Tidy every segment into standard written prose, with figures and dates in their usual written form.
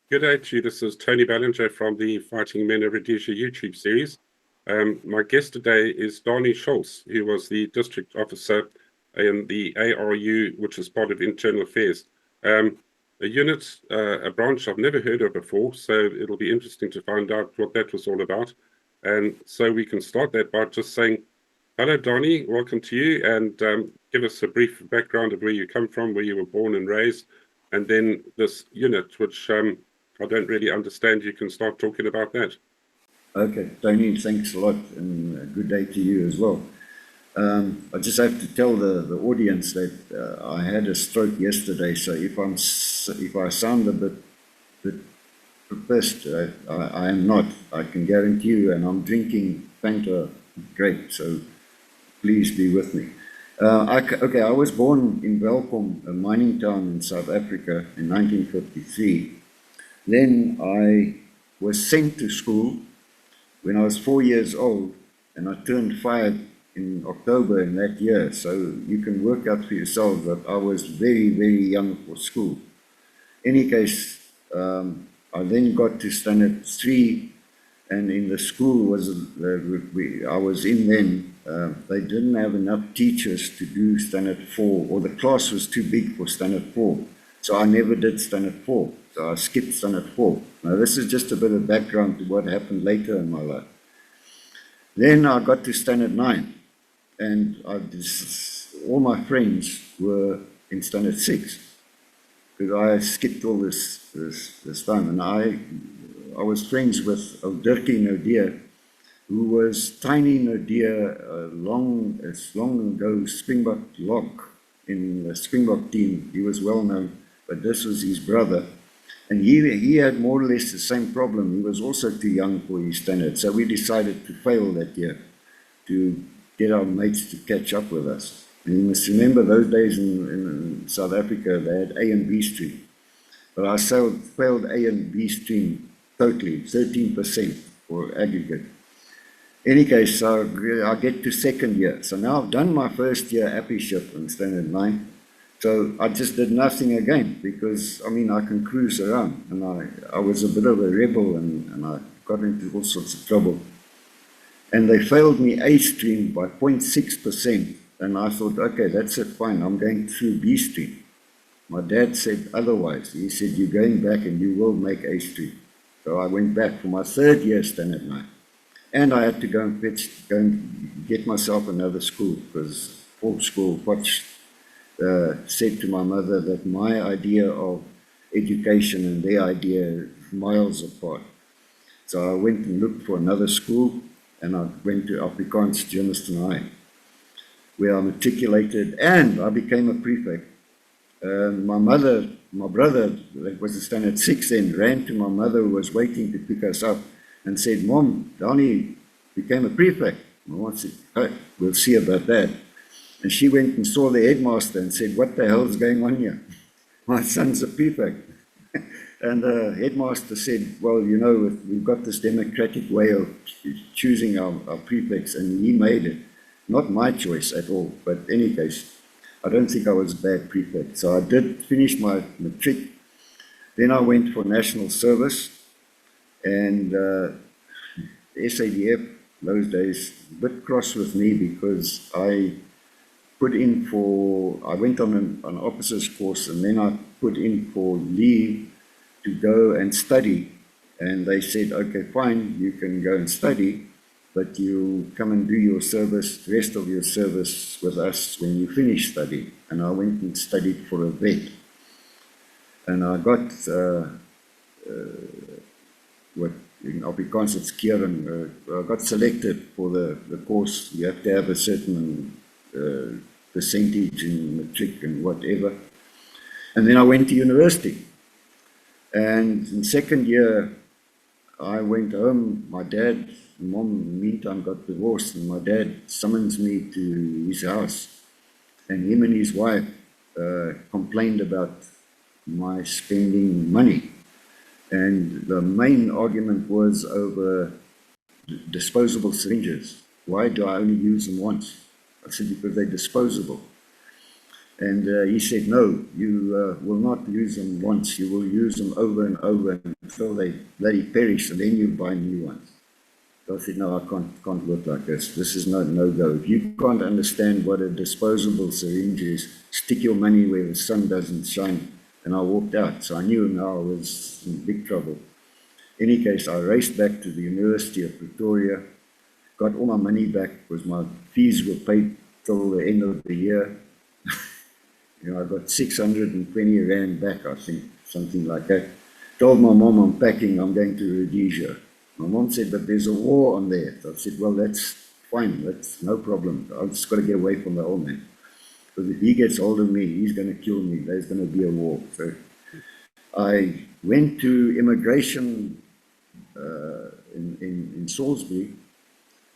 Good day to you. This is Tony Ballinger from the Fighting Men of Rhodesia YouTube series. My guest today is Danie Scholtz, who was the district officer in the ARU, which is part of Internal Affairs. A unit, a branch I've never heard of before, so it'll be interesting to find out what that was all about. And so we can start that by just saying, hello, Danie, welcome to you, and give us a brief background of where you come from, where you were born and raised, and then this unit, which I don't really understand. You can start talking about that. Okay, Tony, thanks a lot, and good day to you as well. I just have to tell the audience that I had a stroke yesterday, so if I sound a bit pissed, I am not. I can guarantee you, and I'm drinking Fanta grape, so please be with me. I was born in Welkom, a mining town in South Africa in 1953. Then I was sent to school when I was 4 years old, and I turned 5 in October in that year. So you can work out for yourselves that I was very, very young for school. Any case, I then got to standard 3, and in the school I was in then, they didn't have enough teachers to do standard 4, or the class was too big for standard 4. So I never did standard 4. So I skipped standard 4. Now this is just a bit of background to what happened later in my life. Then I got to standard 9, and all my friends were in standard 6, because I skipped all this time. And I was friends with Dirkie Nodia, who was tiny Nodia, as long ago Springbok lock in the Springbok team. He was well known, but this was his brother. And he had more or less the same problem. He was also too young for his standard. So we decided to fail that year to get our mates to catch up with us. And you must remember those days in South Africa, they had A and B stream. But I failed A and B stream totally, 13% for aggregate. Any case, so I get to second year. So now I've done my first year apprenticeship in standard 9. So I just did nothing again, because, I mean, I can cruise around, and I was a bit of a rebel, and I got into all sorts of trouble. And they failed me A stream by 0.6%, and I thought, okay, that's it, fine, I'm going through B stream. My dad said otherwise. He said, you're going back and you will make A stream. So I went back for my third year standard 9. And I had to go and get myself another school, because folk school said to my mother that my idea of education and their idea are miles apart. So I went and looked for another school, and I went to Afrikaans Germiston High, where I matriculated, and I became a prefect. My brother, that was in standard 6 then, ran to my mother, who was waiting to pick us up, and said, Mom, Danie became a prefect. My mom said, oh, we'll see about that. And she went and saw the headmaster and said, what the hell is going on here? My son's a prefect. And the headmaster said, well, you know, we've got this democratic way of choosing our prefects, and he made it. Not my choice at all, but in any case, I don't think I was a bad prefect. So I did finish my matric. Then I went for national service, and SADF, those days, a bit cross with me, because I went on an officer's course, and then I put in for leave to go and study. And they said, okay, fine, you can go and study, but you come and do your service, the rest of your service with us when you finish studying. And I went and studied for a vet. And I got, in Afrikaans it's keuring, I got selected for the course. You have to have a certain percentage in matric and whatever. And then I went to university. And in second year, I went home. My dad and mom, in the meantime, got divorced, and my dad summons me to his house. And him and his wife complained about my spending money. And the main argument was over disposable syringes. Why do I only use them once? I said, because they're disposable. And he said, no, you will not use them once. You will use them over and over until they bloody perish, and then you buy new ones. So I said, no, I can't work like this. This is no go. If you can't understand what a disposable syringe is, stick your money where the sun doesn't shine. And I walked out. So I knew now I was in big trouble. In any case, I raced back to the University of Pretoria, got all my money back because my fees were paid till the end of the year. You know, I got 620 Rand back, I think, something like that. Told my mom I'm packing, I'm going to Rhodesia. My mom said, but there's a war on there. So I said, well, that's fine, that's no problem. I've just got to get away from the old man. Because if he gets hold of me, he's going to kill me. There's going to be a war. So I went to immigration in Salisbury,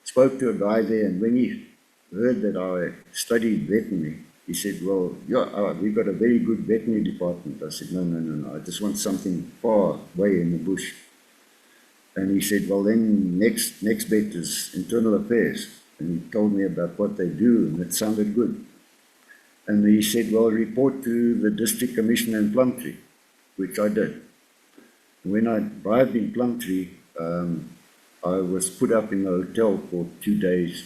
spoke to a guy there, and when he heard that I studied veterinary, he said, well, yeah, we've got a very good veterinary department. I said, no, I just want something far away in the bush. And he said, well, then next bet is internal affairs. And he told me about what they do, and it sounded good. And he said, well, report to the district commissioner in Plumtree, which I did. When I arrived in Plumtree, I was put up in a hotel for 2 days,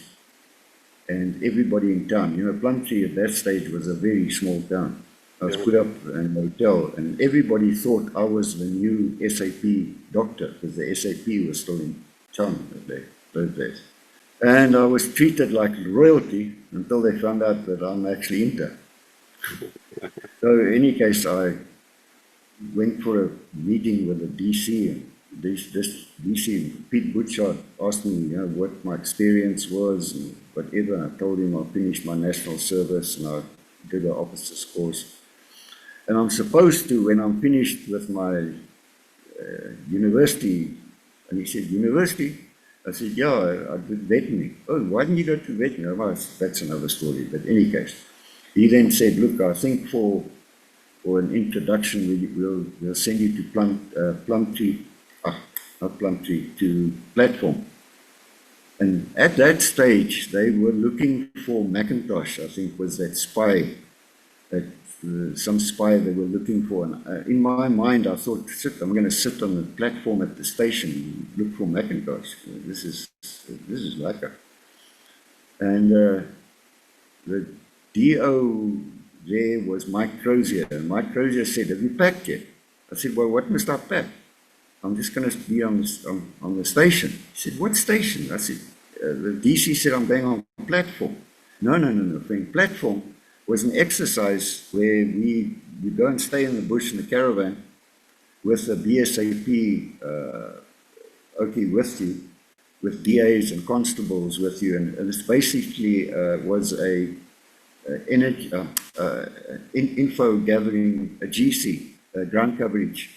and everybody in town, you know, Plumtree at that stage was a very small town. I was put up in a hotel, and everybody thought I was the new SAP doctor, because the SAP was still in town those days. And I was treated like royalty until they found out that I'm actually inter. So in any case, I went for a meeting with the DC, and this DC, Pete Butchart, asked me, you know, what my experience was and whatever. I told him I finished my national service and I did an officer's course. And I'm supposed to, when I'm finished with my university, and he said, university? I said, yeah, I did veterinary. Oh, why didn't you go to veterinary? Well, that's another story, but in any case. He then said, look, I think for an introduction, we'll send you to Plumtree, to Platform. And at that stage, they were looking for Macintosh, I think was that spy, some spy they were looking for. And in my mind, I thought, I'm going to sit on the platform at the station and look for Macintosh. This is lekker. And the DO there was Mike Crozier. And Mike Crozier said, have you packed yet? I said, well, what must I pack? I'm just going to be on the station. He said, what station? I said, the DC said, I'm going on platform. No, friend. Platform was an exercise where we go and stay in the bush in the caravan with the BSAP with you, with DAs and constables with you. And it basically was a info gathering, a GC, ground coverage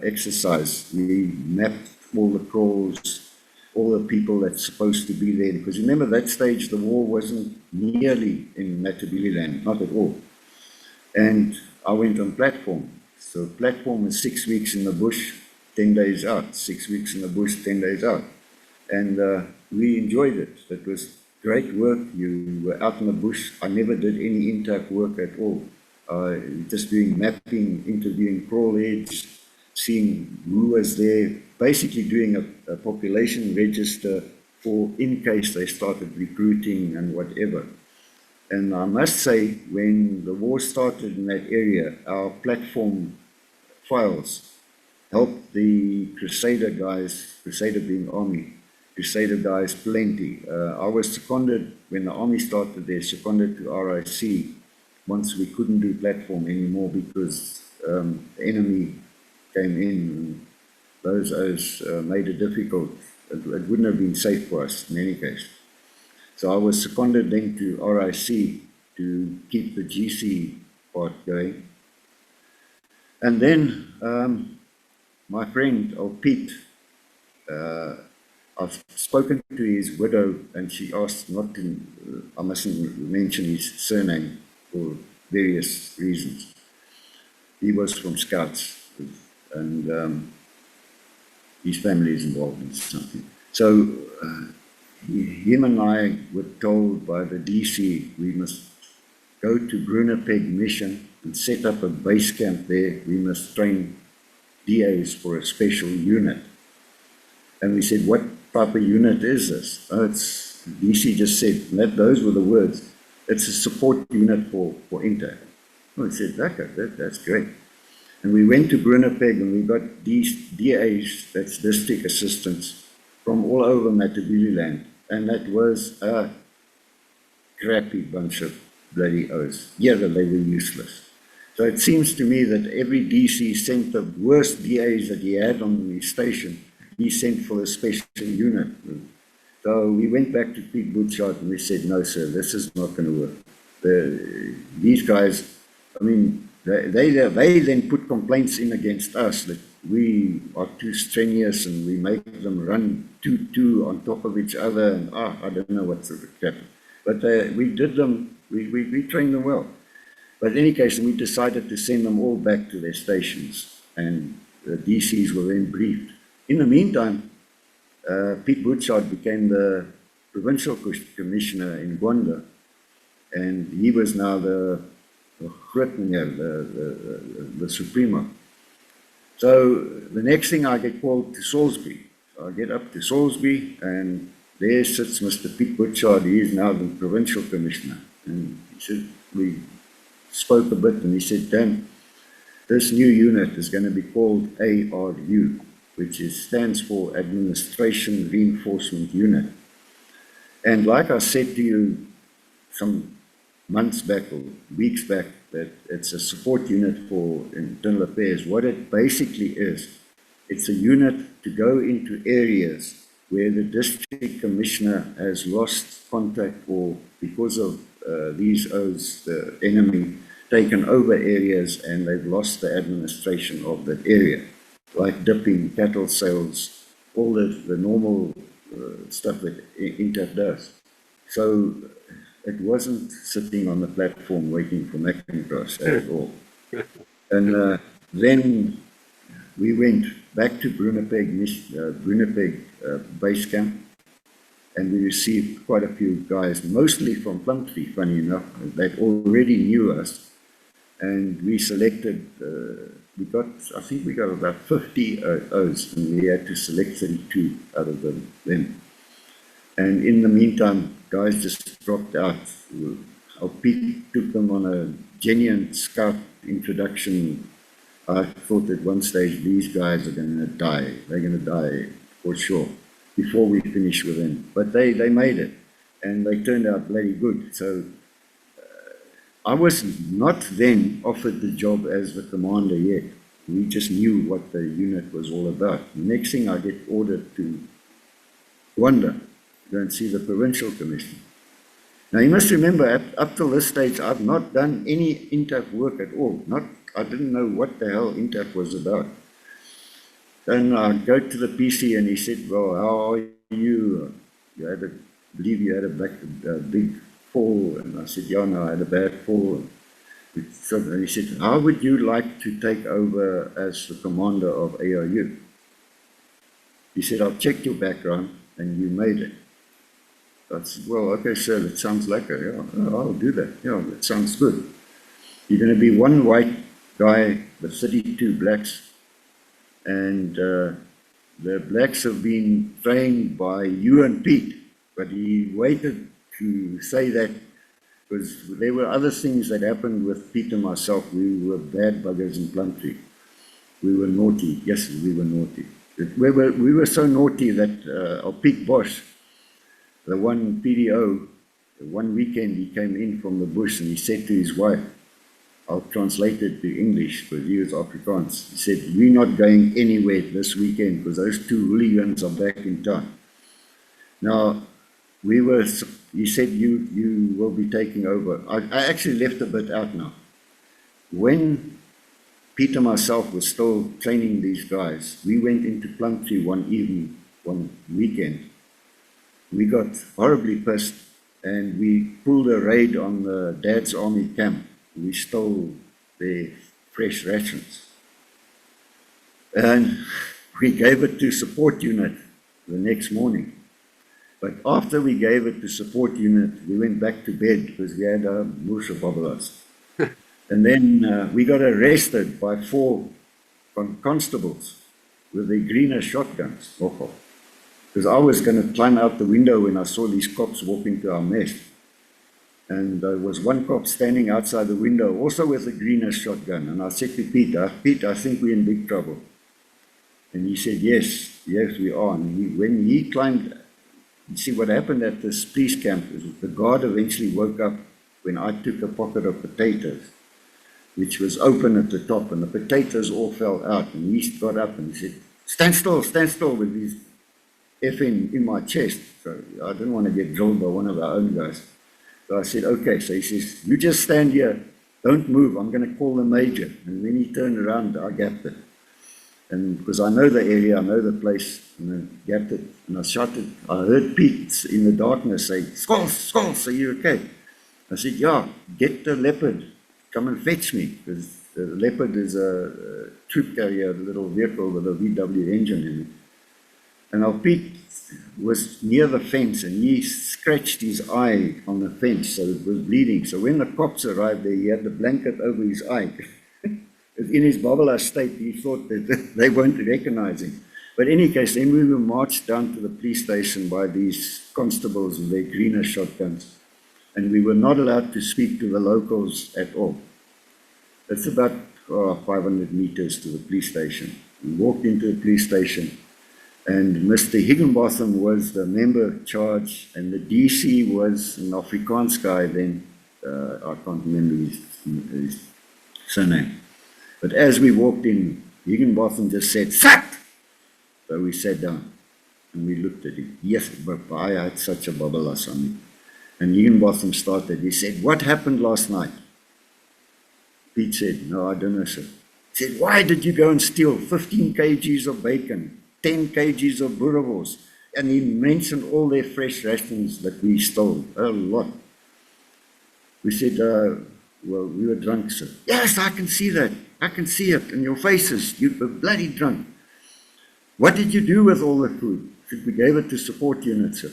exercise. We mapped all the crawls, all the people that's supposed to be there. Because remember, that stage, the war wasn't nearly in Matabeleland, not at all. And I went on platform. So platform was 6 weeks in the bush, 10 days out. 6 weeks in the bush, 10 days out. And we enjoyed it. It was great work. You were out in the bush. I never did any intact work at all. Just doing mapping, interviewing crawl heads, seeing who was there, basically doing a population register for in case they started recruiting and whatever. And I must say, when the war started in that area, our platform files helped the Crusader guys, Crusader being army, Crusader guys plenty. I was seconded, when the army started there, seconded to RIC once we couldn't do platform anymore because the enemy came in and those made it difficult. It wouldn't have been safe for us in any case. So I was seconded then to RIC to keep the GC part going. And then my friend, Pete, I've spoken to his widow and she asked not to, I mustn't mention his surname for various reasons. He was from Scholtz and his family is involved in something. So him and I were told by the DC we must go to Brunepeg mission and set up a base camp there. We must train DAs for a special unit. And we said, what type of unit is this? Oh, it's, DC just said, those were the words. It's a support unit for Inter. Oh, I said, that's great. And we went to Brunepeg and we got these DAs, that's district assistants, from all over Matabeleland. And that was a crappy bunch of bloody O's. Yeah, they were useless. So it seems to me that every DC sent the worst DAs that he had on his station, he sent for a special unit. So we went back to Pete Butchart and we said, no, sir, this is not going to work. These guys, I mean, they then put complaints in against us that we are too strenuous and we make them run two on top of each other and I don't know what sort of crap. But we did them, we trained them well. But in any case, we decided to send them all back to their stations and the DCs were then briefed. In the meantime, Pete Butchart became the provincial commissioner in Gwanda and he was now the Supremo. So the next thing I get called to Salisbury. So I get up to Salisbury and there sits Mr. Pete Butchart. He is now the provincial commissioner. And he said, we spoke a bit and he said, Dan, this new unit is going to be called ARU, which stands for Administration Reinforcement Unit. And like I said to you some months back or weeks back, that it's a support unit for internal affairs. What it basically is, it's a unit to go into areas where the district commissioner has lost contact or because of these O's, the enemy, taken over areas and they've lost the administration of that area, like dipping, cattle sales, all the normal stuff that Inter does. So it wasn't sitting on the platform waiting for McIntosh at all. And then we went back to Brunepeg base camp and we received quite a few guys, mostly from Plumtree, funny enough, that already knew us. And we selected, I think we got about 50 O's and we had to select 32 out of them. And in the meantime, guys just dropped out. Our Pete took them on a genuine scout introduction. I thought at one stage, these guys are going to die. They're going to die for sure before we finish with them. But they made it and they turned out bloody good. So I was not then offered the job as the commander yet. We just knew what the unit was all about. The next thing I get ordered to Gwanda, go and see the provincial commissioner. Now you must remember, up till this stage, I've not done any INTAF work at all. I didn't know what the hell INTAF was about. Then I go to the PC and he said, well, how are you? I believe you had a big fall. And I said, yeah, no, I had a bad fall. And he said, how would you like to take over as the commander of ARU? He said, I'll check your background and you made it. I said, well, okay, sir, that sounds like yeah, I'll do that. Yeah, that sounds good. You're going to be one white guy with 32 blacks, and the blacks have been trained by you and Pete, but he waited to say that because there were other things that happened with Pete and myself. We were bad buggers in Plumtree. We were naughty. Yes, we were naughty. We were so naughty that our Pete Bosch, the one PDO, one weekend he came in from the bush and he said to his wife, I'll translate it to English because he was Afrikaans. He said, we're not going anywhere this weekend because those two hooligans are back in town. Now, he said, you will be taking over. I actually left a bit out now. When Peter and myself were still training these guys, we went into Plumtree one evening, one weekend. We got horribly pissed and we pulled a raid on the Dad's Army camp. We stole their fresh rations. And we gave it to support unit the next morning. But after we gave it to support unit, we went back to bed because we had a bush of bobbelas. And then we got arrested by 4 constables with their greener shotguns. Because I was going to climb out the window when I saw these cops walking to our mess. And there was one cop standing outside the window, also with a greener shotgun. And I said to Pete, I think we're in big trouble. And he said, yes, we are. And when he climbed, you see what happened at this police camp is the guard eventually woke up when I took a pocket of potatoes, which was open at the top, and the potatoes all fell out. And he got up and he said, stand still, with his effing in my chest. So I didn't want to get drilled by one of our own guys. So I said, okay. So he says, you just stand here, don't move, I'm going to call the major. And when he turned around, I gapped it. And because I know the area, I know the place, and I gapped it, and I shouted. I heard Pete in the darkness say, Scholtz, are you okay? I said, yeah, get the Leopard, come and fetch me, because the Leopard is a troop carrier, a little vehicle with a VW engine in it. And now Pete was near the fence, and he scratched his eye on the fence, so it was bleeding. So when the cops arrived there, he had the blanket over his eye. In his bobbler state, he thought that they won't recognize him. But in any case, then we were marched down to the police station by these constables with their greener shotguns, and we were not allowed to speak to the locals at all. It's about 500 meters to the police station. We walked into the police station, and Mr. Higginbotham was the member charge, and the DC was an Afrikaans guy then. I can't remember his surname. But as we walked in, Higginbotham just said, "Sat!" So we sat down and we looked at him. Yes, but I had such a babbelas on me. And Higginbotham started. He said, "What happened last night?" Pete said, "No, I don't know, sir." He said, "Why did you go and steal 15 kgs of bacon, 10 kgs of boerewors?" And he mentioned all their fresh rations that we stole, a lot. We said, well, we were drunk, sir. "Yes, I can see that. I can see it in your faces. You were bloody drunk." "What did you do with all the food?" "We gave it to support unit, sir."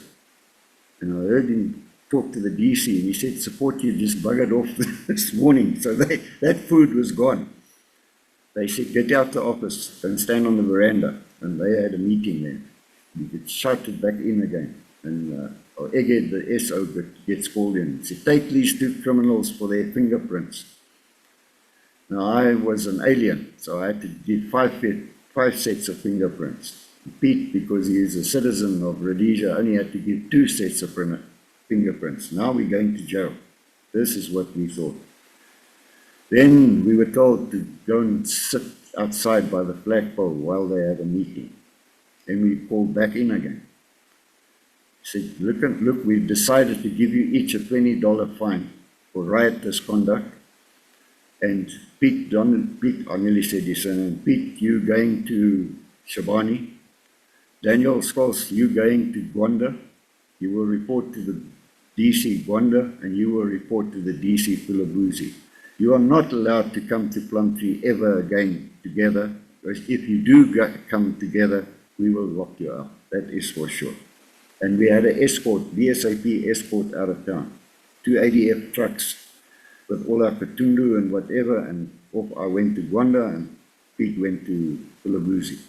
And I heard him talk to the DC, and he said, "Support you just buggered off this morning." So that food was gone. They said, "Get out the office and stand on the veranda." And they had a meeting there. We get shouted back in again. And Eged, the SO, gets called in. He said, "Take these 2 criminals for their fingerprints." Now, I was an alien, so I had to give 5 sets of fingerprints. Pete, because he is a citizen of Rhodesia, only had to give 2 sets of fingerprints. Now we're going to jail. This is what we thought. Then we were told to go and sit outside by the flagpole while they had a meeting. Then we called back in again. Said, look, we've decided to give you each a $20 fine for riotous conduct. And Pete, I nearly said his surname, "Pete, you going to Shabani. Daniel Scholtz, you going to Gwanda. You will report to the DC Gwanda, and you will report to the DC Phulabuzi. You are not allowed to come to Plumtree ever again together, because if you do come together, we will lock you out. That is for sure." And we had an escort, BSAP escort out of town, 2 ADF trucks with all our katundu and whatever, and off I went to Gwanda, and Pete went to Phulabuzi.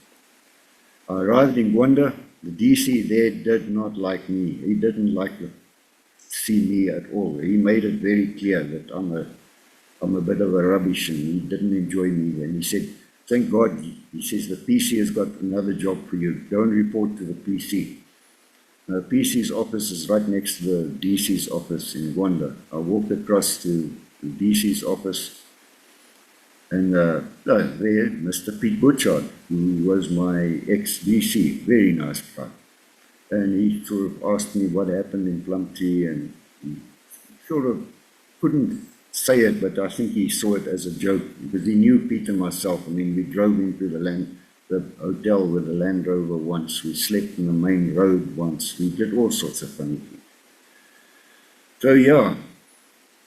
I arrived in Gwanda. The DC there did not like me. He didn't like to see me at all. He made it very clear that I'm a bit of a rubbish, and he didn't enjoy me. And he said, "Thank God," he says, "the PC has got another job for you. Go and report to the PC." The PC's office is right next to the DC's office in Gwanda. I walked across to the DC's office, and there, Mr. Pete Butchard, who was my ex-DC, very nice guy. And he sort of asked me what happened in Plumtree, and he sort of couldn't say it, but I think he saw it as a joke, because he knew Pete and myself. I mean, we drove into the hotel with the Land Rover once. We slept in the main road once. We did all sorts of funny things. So yeah,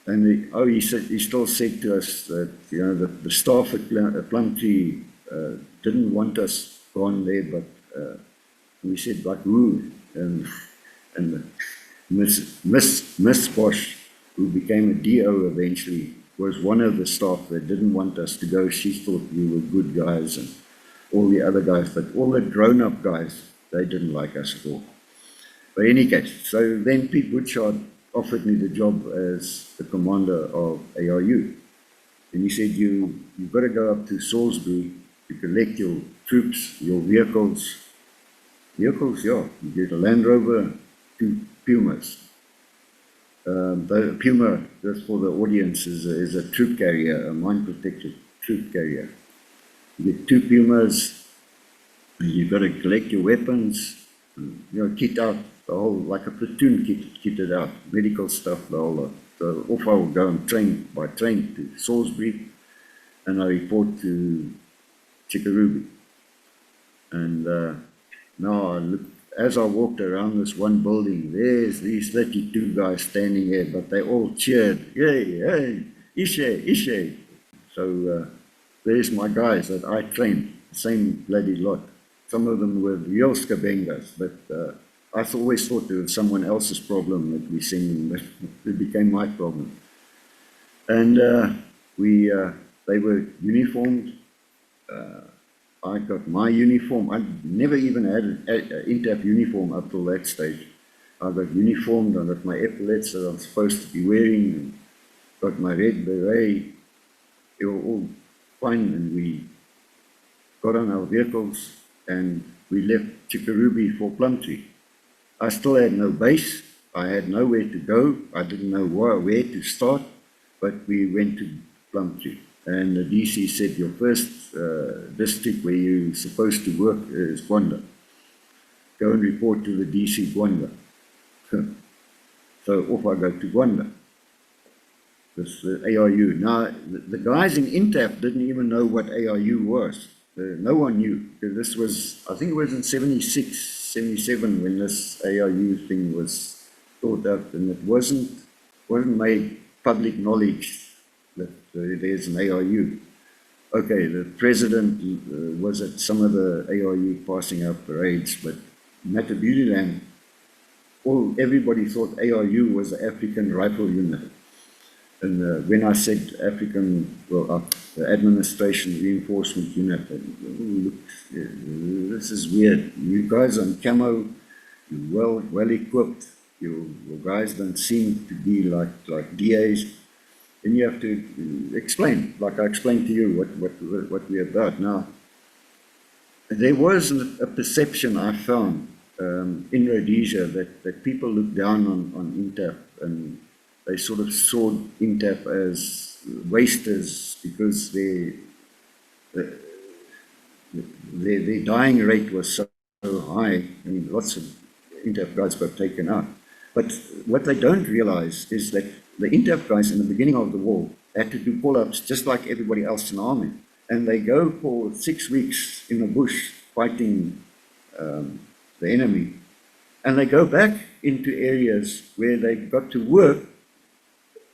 and he still said to us that, you know, the staff at Plumtree didn't want us gone there, but we said, "But who?" And And Miss Bosch, who became a DO eventually, was one of the staff that didn't want us to go. She thought we were good guys, and all the other guys, but all the grown-up guys, they didn't like us at all. But in any case, so then Pete Woodshard offered me the job as the commander of ARU. And he said, you've got to go up to Salisbury to collect your troops, your vehicles. Vehicles, yeah. You get a Land Rover, 2 Pumas. The Puma, just for the audience, is a troop carrier, a mine-protected troop carrier. You get 2 Pumas, and you've got to collect your weapons, kit out, the whole, like a platoon kitted out, medical stuff, the whole lot. So off I will go and train by train to Salisbury, and I report to Chickaruby. And now I look, as I walked around this one building, there's these 32 guys standing there, but they all cheered, yay, hey, Ishe, Ishe. So there's my guys that I trained, the same bloody lot. Some of them were real scabengas, but I always thought it was someone else's problem that we sing, but it became my problem. And they were uniformed. I got my uniform. I never even had an INTAF uniform up till that stage. I got uniformed, I got my epaulets that I'm supposed to be wearing, and got my red beret. They were all fine, and we got on our vehicles, and we left Chickaruby for Plumtree. I still had no base. I had nowhere to go. I didn't know where to start, but we went to Plumtree. And the DC said, your first district where you're supposed to work is Gwanda. Go and report to the DC Gwanda. So off I go to Gwanda. This ARU. Now, the guys in INTAF didn't even know what ARU was. No one knew. Because this was, I think it was in 76, 77 when this ARU thing was thought up, and it wasn't made public knowledge that there's an ARU. Okay, the president was at some of the ARU passing out parades, but Matabeleland, everybody thought ARU was the African Rifle Unit. And when I said African, the Administration Reinforcement Unit, look, this is weird. You guys on camo, you're well equipped. Your guys don't seem to be like DAs. And you have to explain, like I explained to you, what we're about. Now, there was a perception I found in Rhodesia that people look down on INTAF, and they sort of saw INTAF as wasters because their dying rate was so high. I mean, lots of INTAF guys got taken out. But what they don't realize is that the INTAF guys in the beginning of the war had to do pull-ups just like everybody else in the army. And they go for 6 weeks in the bush fighting the enemy. And they go back into areas where they got to work,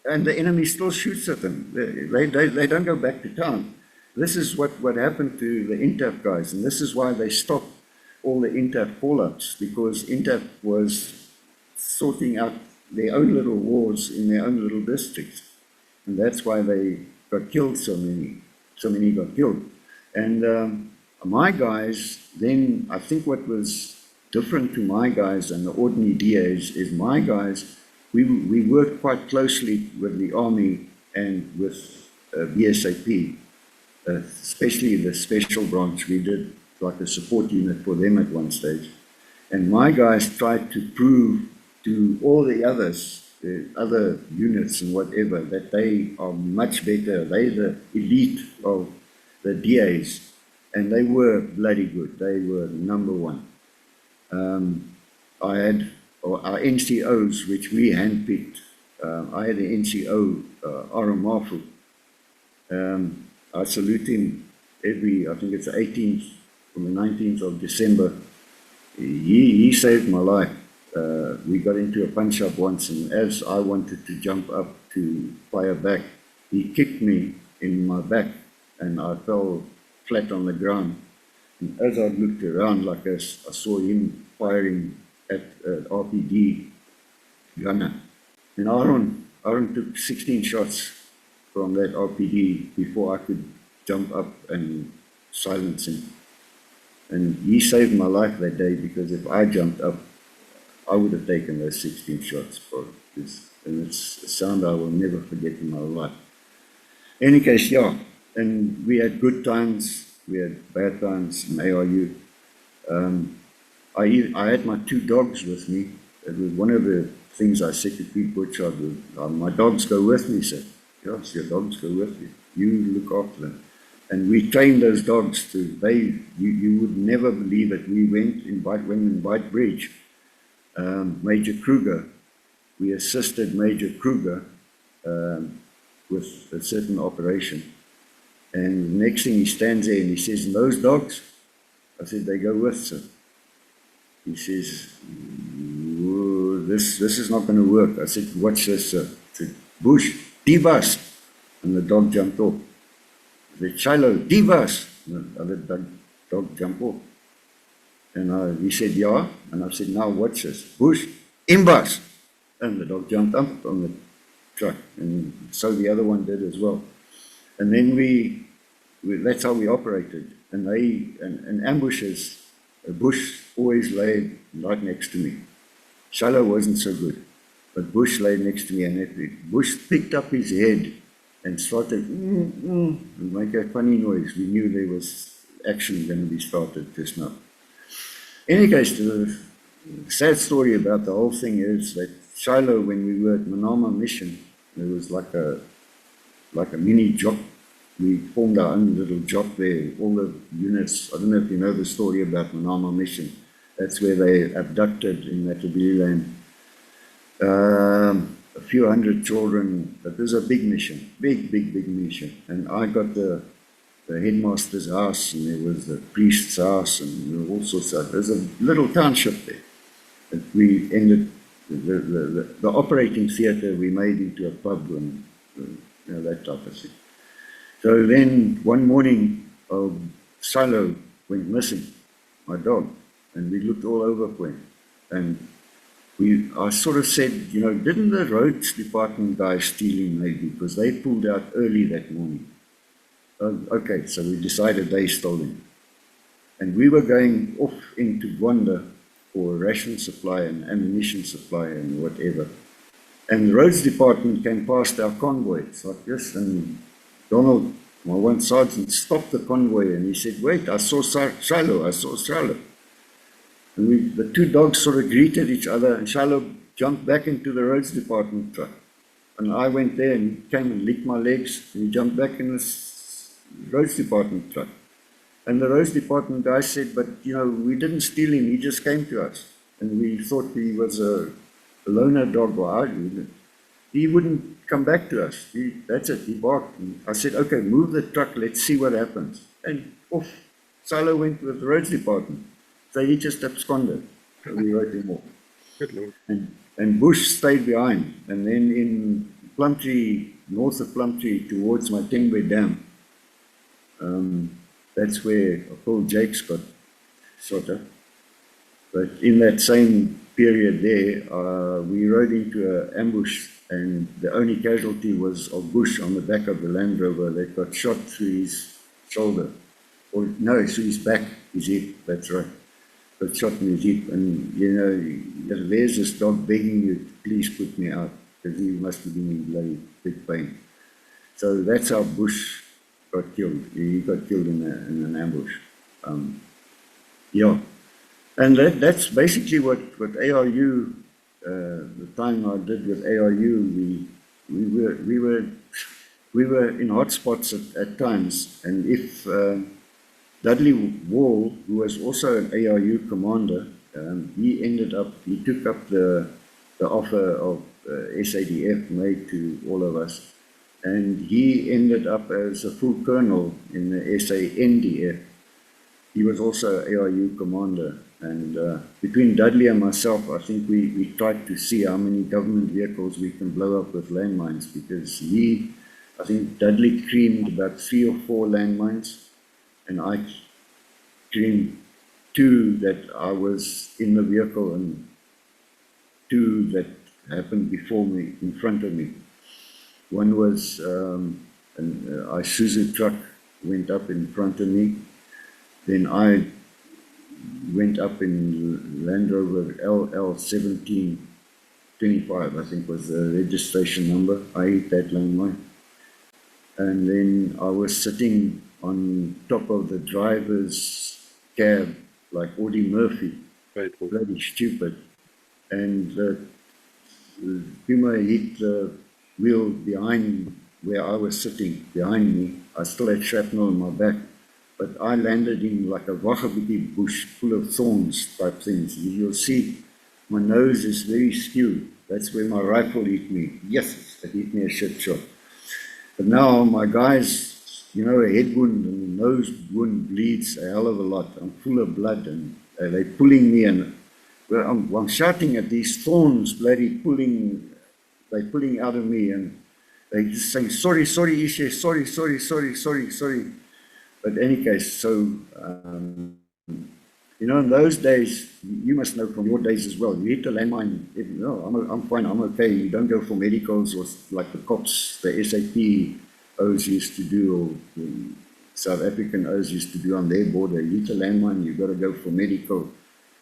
and the enemy still shoots at them. They don't go back to town. This is what happened to the INTAF guys, and this is why they stopped all the INTAF pull-ups, because INTAF was sorting out their own little wars in their own little districts. And that's why they got killed, so many got killed. And my guys, then, I think what was different to my guys and the ordinary DAs is my guys, we worked quite closely with the Army and with BSAP, especially the Special Branch. We did like a support unit for them at one stage. And my guys tried to prove to all the others, the other units and whatever, that they are much better. They're the elite of the DAs, and they were bloody good. They were number one. I had our NCOs, which we handpicked. I had an NCO, Aramafu. I salute him I think it's the 18th or the 19th of December. He saved my life. We got into a punch-up once, and as I wanted to jump up to fire back, he kicked me in my back, and I fell flat on the ground. And as I looked around, like I saw him firing at RPD gunner. And Aaron took 16 shots from that RPD before I could jump up and silence him. And he saved my life that day, because if I jumped up, I would have taken those 16 shots for this. And it's a sound I will never forget in my life. Any case, yeah. And we had good times, we had bad times in ARU. I had my 2 dogs with me. It was one of the things I said to Pete Butchard, my dogs go with me, sir. Yes, your dogs go with you. You look after them. And we trained those dogs to, you would never believe it. We went in White Bridge, Major Kruger, we assisted Major Kruger with a certain operation. And the next thing, he stands there and he says, "And those dogs?" I said, "They go with, sir." He says, this is not going to work. I said, "Watch this, sir." I said, "Bush, D-bus." And the dog jumped off. I said, "Shiloh, D-bus." And the other dog jumped off. And he said, "Yeah." And I said, "Now watch this. Bush, in-bus." And the dog jumped up on the truck. And so the other one did as well. And then that's how we operated. And ambushes, Bush always lay right next to me. Shiloh wasn't so good, but Bush lay next to me, and Bush picked up his head and started and make a funny noise. We knew there was action going to be started just now. In any case, the sad story about the whole thing is that Shiloh, when we were at Manama Mission, there was like a mini job. We formed our own little job there, all the units. I don't know if you know the story about Manama Mission. That's where they abducted in Matabeleland a few hundred children. But it was a big mission, big mission. And I got the headmaster's house, and there was the priest's house, and there were all sorts of. There's a little township there. And we ended the operating theatre we made into a pub, and that type of thing. So then one morning, Shiloh went missing, my dog, and we looked all over for him. And I sort of said, didn't the roads department guys steal him maybe? Because they pulled out early that morning. Okay, so we decided they stole him. And we were going off into Gwanda for ration supply and ammunition supply and whatever. And the roads department came past our convoy. It's like this, and Donald, my one sergeant, stopped the convoy and he said, "Wait, I saw Shiloh. And the 2 dogs sort of greeted each other, and Shiloh jumped back into the roads department truck. And I went there, and he came and licked my legs, and he jumped back in the roads department truck. And the roads department guy said, "But, we didn't steal him, he just came to us. And we thought he was a loner dog, or he wouldn't come back to us. That's it, he barked." And I said, "Okay, move the truck, let's see what happens." And off Shiloh went with the roads department. So he just absconded. So we wrote him off. Good Lord. And Bush stayed behind. And then in Plumtree, north of Plumtree, towards my Tengwe Dam, that's where Paul Jakes got shot at. But in that same period there, we rode into an ambush, and the only casualty was of Bush on the back of the Land Rover that got shot through his shoulder. Or no, through his back, his hip, that's right. Got shot in his hip. And, there's this dog begging you, "Please put me out," because he must have been in bloody big pain. So that's how Bush got killed. He got killed in an ambush. And that's basically what ARU, the time I did with ARU, we were in hot spots at times. And if Dudley Wall, who was also an ARU commander, he took up the offer of SADF made to all of us, and he ended up as a full colonel in the SANDF. He was also an ARU commander, and between Dudley and myself, I think we tried to see how many government vehicles we can blow up with landmines, because I think Dudley creamed about 3 or 4 landmines, and I creamed 2 that I was in the vehicle and two that happened before me, in front of me. One was an Isuzu truck went up in front of me. Then I went up in Land Rover LL1725, I think was the registration number. I hit that landmine. And then I was sitting on top of the driver's cab like Audie Murphy. Faithful. Bloody stupid. And the Puma hit the wheel behind where I was sitting, behind me. I still had shrapnel in my back, but I landed in like a wagabiti bush full of thorns type things. You'll see my nose is very skewed. That's where my rifle hit me. Yes, it hit me a shit shot. But now my guys, you know, a head wound and a nose wound bleeds a hell of a lot. I'm full of blood and they're pulling me, and well, I'm shouting at these thorns, bloody they're pulling out of me, and they just saying, sorry, Ishe, sorry. But in any case, so, you know, in those days, you must know from your days as well, you hit a landmine, no, I'm fine, I'm okay, you don't go for medicals or like the cops, the SAP O's used to do, or the South African O's used to do on their border. You hit a landmine, you've got to go for medical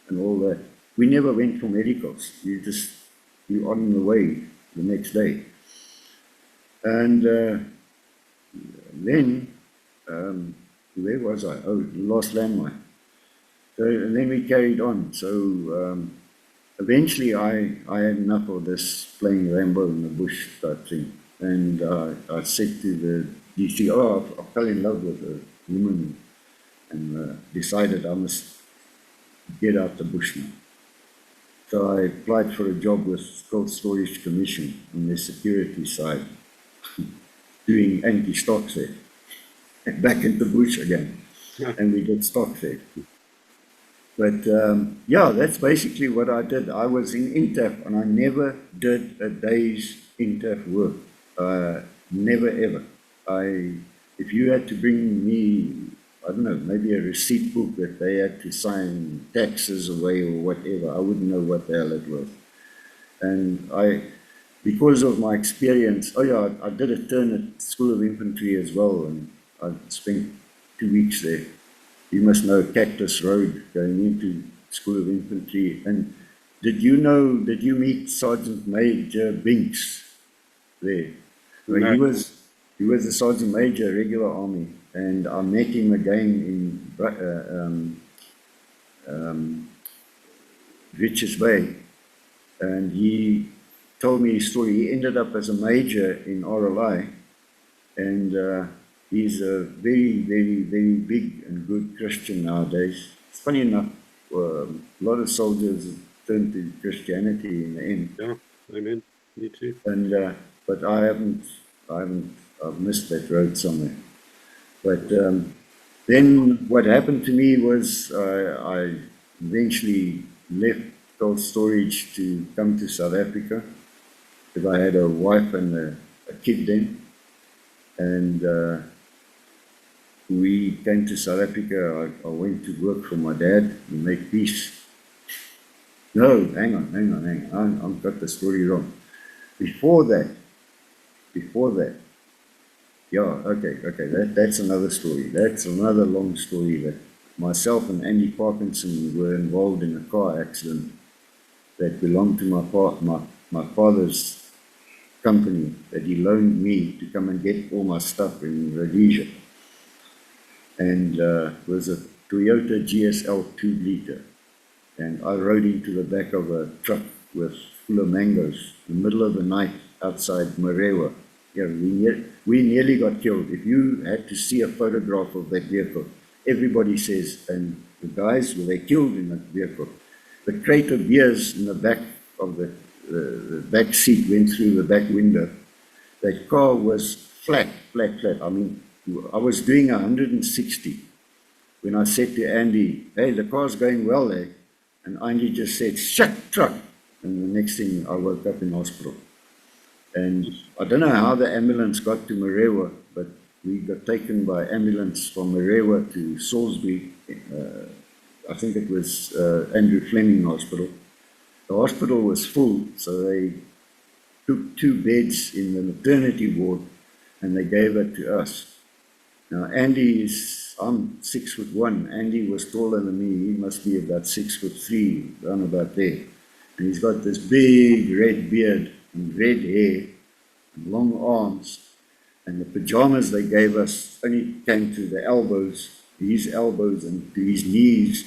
and all that. We never went for medicals. You're on the way the next day. And then, where was I? Oh, the last landmine. So, and then we carried on. So eventually I had enough of this playing Rambo in the bush type thing. And I said to the DC, oh, I fell in love with a woman and decided I must get out the bush now. So I applied for a job with Scholtz Storage Commission on the security side, doing anti-stock theft. Back in the bush again, and we did stock theft. But yeah, that's basically what I did. I was in INTAF and I never did a day's INTAF work. Never ever. If you had to bring me, I don't know, maybe a receipt book that they had to sign taxes away or whatever, I wouldn't know what the hell it was. And because of my experience, oh yeah, I did a turn at School of Infantry as well, and I spent 2 weeks there. You must know Cactus Road going into School of Infantry. And did you meet Sergeant Major Binks there? Well, No. he was a Sergeant Major, regular army, and I met him again in Richards Bay, and he told me his story. He ended up as a major in RLI, and he's a very, very, very big and good Christian nowadays. It's funny enough, a lot of soldiers turned to Christianity in the end. Yeah, amen. Me too. And but I've missed that road somewhere. But then what happened to me was I eventually left cold storage to come to South Africa, because I had a wife and a kid then. And we came to South Africa. I went to work for my dad to make peace. No, hang on. I've got the story wrong. Before that, yeah, okay, that's another story. That's another long story that myself and Andy Parkinson were involved in a car accident that belonged to my father's company that he loaned me to come and get all my stuff in Rhodesia. And it was a Toyota GSL 2-liter. And I rode into the back of a truck full of mangoes in the middle of the night outside Marewa. Yeah, we nearly got killed. If you had to see a photograph of that vehicle, everybody says, and the guys, well, they killed in that vehicle. The crate of beers in the back of the back seat went through the back window. That car was flat. I mean, I was doing 160 when I said to Andy, hey, the car's going well there. And Andy just said, shut truck. And the next thing I woke up in hospital. And I don't know how the ambulance got to Marewa, but we got taken by ambulance from Marewa to Salisbury. I think it was Andrew Fleming Hospital. The hospital was full, so they took 2 beds in the maternity ward and they gave it to us. Now, I'm 6'1". Andy was taller than me. He must be about 6'3", around about there. And he's got this big red beard and red hair and long arms. And the pajamas they gave us only came to the elbows, his elbows and to his knees.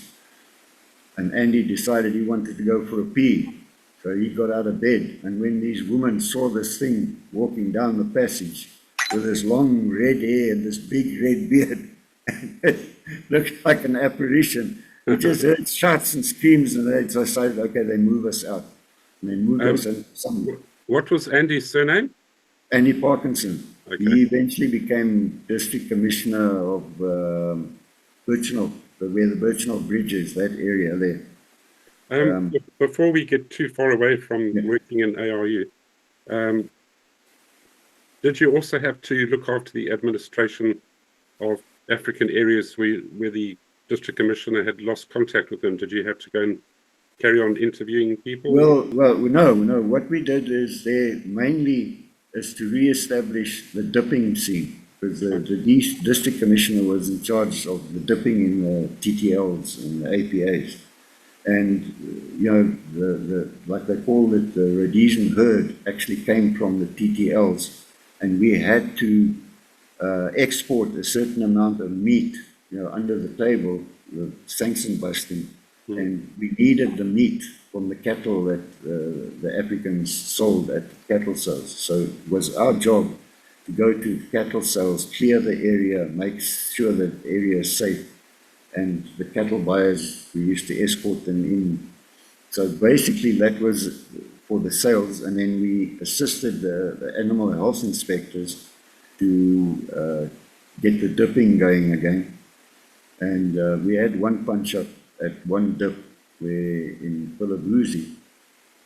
And Andy decided he wanted to go for a pee. So he got out of bed. And when these women saw this thing walking down the passage with this long red hair and this big red beard, it looked like an apparition. We just heard shouts and screams, and they decided, okay, they move us out. And they moved us in some. What was Andy's surname? Andy Parkinson. Okay. He eventually became district commissioner of Birchnell, where the Birchnell Bridge is, that area there. Before we get too far away from working in ARU, did you also have to look after the administration of African areas where the district commissioner had lost contact with them? Did you have to go and carry on interviewing people? Well, no. What we did is there mainly is to re-establish the dipping scene, because the district commissioner was in charge of the dipping in the TTLs and the APAs. And, like they call it, the Rhodesian herd actually came from the TTLs, and we had to export a certain amount of meat, under the table, the sanction busting, and we needed the meat from the cattle that the Africans sold at cattle sales. So it was our job to go to cattle sales, clear the area, make sure that the area is safe, and the cattle buyers, we used to escort them in. So basically that was for the sales, and then we assisted the animal health inspectors to get the dipping going again. And we had one punch-up at one dip where in Philaboozy.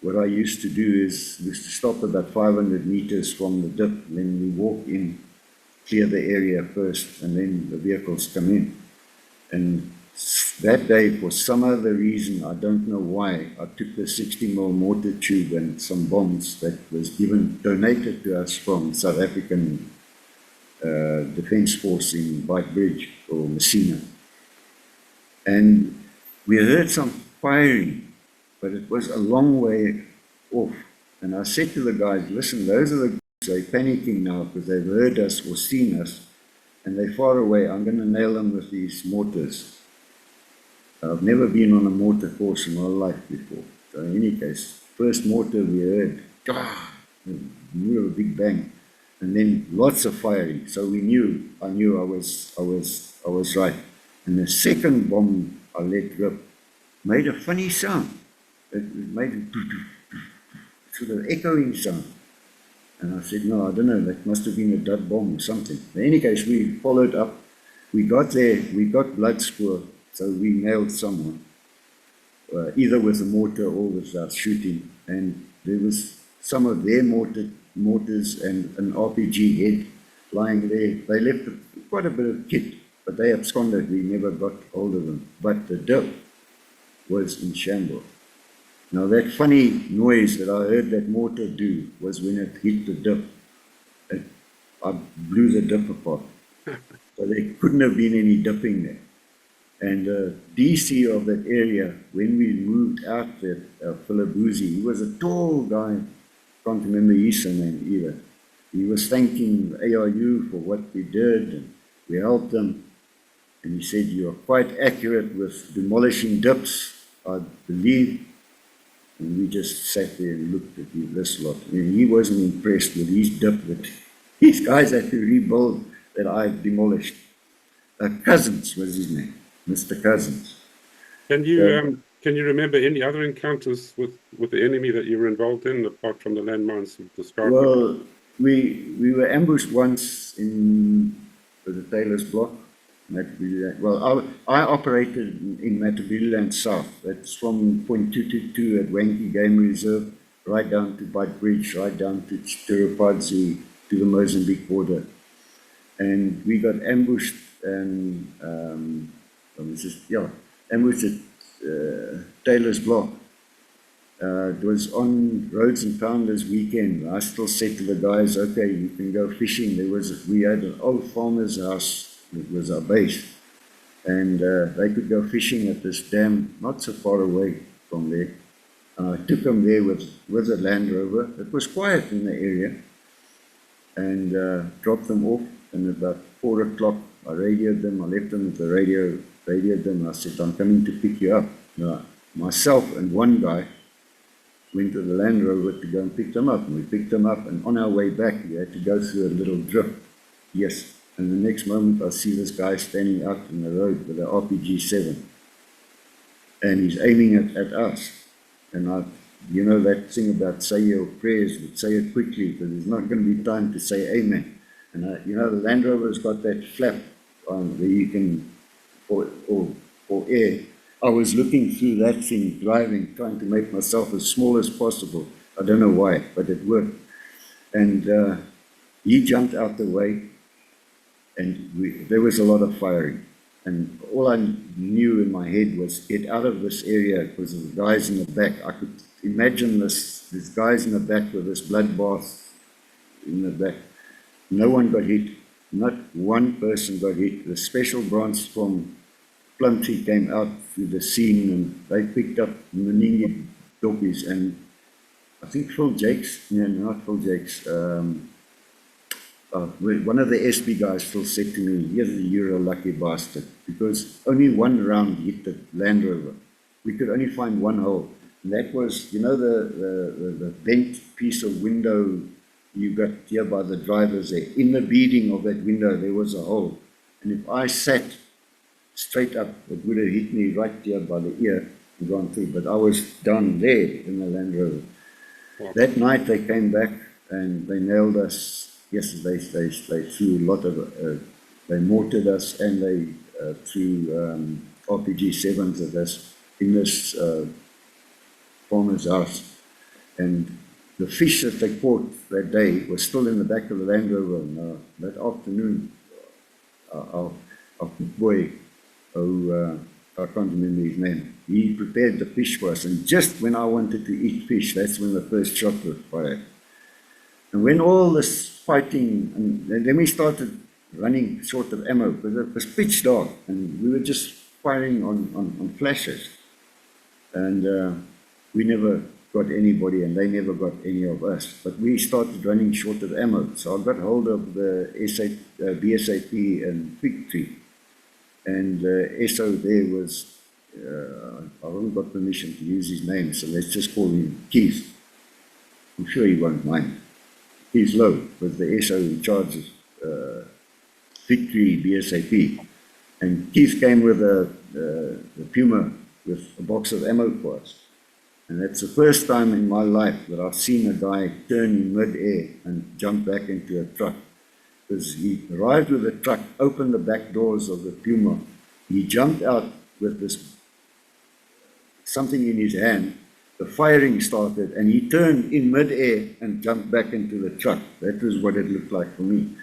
What I used to do is to stop about 500 meters from the dip, then we walk in, clear the area first, and then the vehicles come in. And that day, for some other reason, I don't know why, I took the 60mm mortar tube and some bombs that was donated to us from South African Defence Force in Beitbridge or Messina. And we heard some firing, but it was a long way off. And I said to the guys, listen, those are the guys, they're panicking now because they've heard us or seen us, and they're far away. I'm going to nail them with these mortars. I've never been on a mortar course in my life before. So in any case, first mortar we heard, a big bang, and then lots of firing. So I knew I was right. And the second bomb I let rip made a funny sound. It made a sort of echoing sound. And I said, no, I don't know, that must have been a dud bomb or something. In any case, we followed up. We got there, we got blood spoor, so we nailed someone, either with a mortar or with our shooting. And there was some of their mortars and an RPG head lying there. They left quite a bit of kit, but they absconded. We never got hold of them. But the dip was in shambles. Now that funny noise that I heard that mortar do was when it hit the dip. I blew the dip apart. So there couldn't have been any dipping there. And DC of that area, when we moved out there, Philaboozy, he was a tall guy, can't remember his surname either. He was thanking the ARU for what we did, and we helped him. And he said, you are quite accurate with demolishing dips, I believe. And we just sat there and looked at this lot. And he wasn't impressed with his dip that these guys had to rebuild that I demolished. Cousins was his name, Mr. Cousins. Can you remember any other encounters with the enemy that you were involved in, apart from the landmines you've described? Well, we were ambushed once in the Taylor's Block. Well, I operated in Matabeleland South. That's from point 222 at Wankie Game Reserve, right down to Beitbridge, right down to Tirupadzi, to the Mozambique border. And we got ambushed and ambushed at Taylor's Block. It was on Roads and Pounders weekend. I still said to the guys, okay, you can go fishing. We had an old farmer's house. It was our base. And they could go fishing at this dam not so far away from there. I took them there with a Land Rover. It was quiet in the area. And dropped them off. And about 4 o'clock, I radioed them. I left them at the radio, radioed them. I said, I'm coming to pick you up. Myself and one guy went to the Land Rover to go and pick them up. And we picked them up, and on our way back, we had to go through a little drift. Yes. And the next moment, I see this guy standing out in the road with an RPG-7. And he's aiming it at us. And you know that thing about say your prayers, but say it quickly, because there's not going to be time to say amen. And you know, the Land Rover's got that flap on where you can, for air. I was looking through that thing, driving, trying to make myself as small as possible. I don't know why, but it worked. And he jumped out the way, and there was a lot of firing. And all I knew in my head was get out of this area because of the guys in the back. I could imagine these guys in the back with this bloodbath in the back. No one got hit. Not one person got hit. The special branch from Plum came out to the scene, and they picked up Meningi doggies. And I think Phil Jakes, no, not Phil Jakes, one of the SB guys still said to me, you're a lucky bastard, because only one round hit the Land Rover. We could only find one hole. And that was, you know, the bent piece of window you got here by the drivers there. In the beading of that window, there was a hole. And if I sat straight up, it would have hit me right here by the ear and gone through. But I was down there in the Land Rover. Wow. That night they came back and they nailed us. Yes, they threw a lot of, they mortared us, and they threw RPG-7s at us in this farmer's house. And the fish that they caught that day was still in the back of the Land Rover. And that afternoon, our boy, I can't remember his name, he prepared the fish for us. And just when I wanted to eat fish, that's when the first shot was fired. And when all this fighting, and then we started running short of ammo, because it was pitch dark, and we were just firing on flashes. And we never got anybody, and they never got any of us. But we started running short of ammo, so I got hold of the BSAP and Fig Tree. And SO there was, I haven't got permission to use his name, so let's just call him Keith. I'm sure he won't mind. He's low, was the SO in charge of Victory BSAP. And Keith came with a Puma with a box of ammo for us. And that's the first time in my life that I've seen a guy turn in mid-air and jump back into a truck. Because he arrived with a truck, opened the back doors of the Puma. He jumped out with this something in his hand. The firing started, and he turned in mid-air and jumped back into the truck. That was what it looked like for me.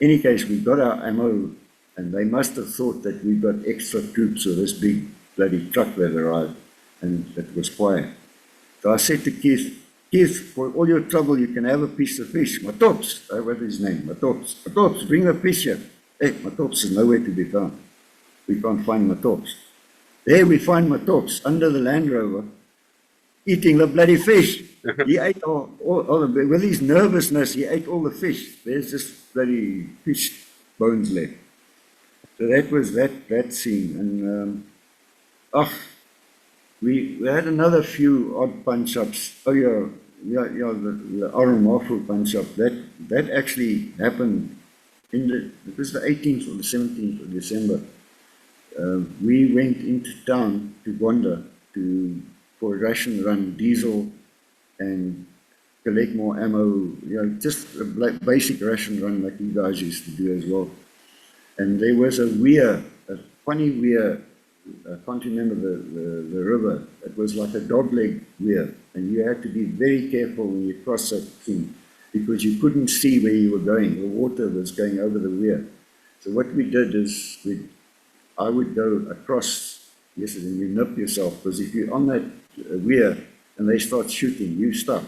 In any case, we got our ammo, and they must have thought that we got extra troops with this big bloody truck that arrived, and it was quiet. So I said to Keith, for all your trouble, you can have a piece of fish. Matops, what is his name? Matops, bring the fish here. Hey, Matops is nowhere to be found. We can't find Matops. There we find Matops under the Land Rover, eating the bloody fish. He ate all with his nervousness, he ate all the fish. There's just bloody fish bones left. So that was that scene. And we had another few odd punch-ups. Oh yeah, the ARU punch-up. That actually happened it was the 18th or the 17th of December. We went into town to Gonda for a ration run, diesel, and collect more ammo, just a basic ration run like you guys used to do as well. And there was a weir, a funny weir, I can't remember the river. It was like a dogleg weir, and you had to be very careful when you cross that thing, because you couldn't see where you were going. The water was going over the weir. So what we did is, I would go across, yes, and you nip yourself, because if you're on that weir, and they start shooting, you stop.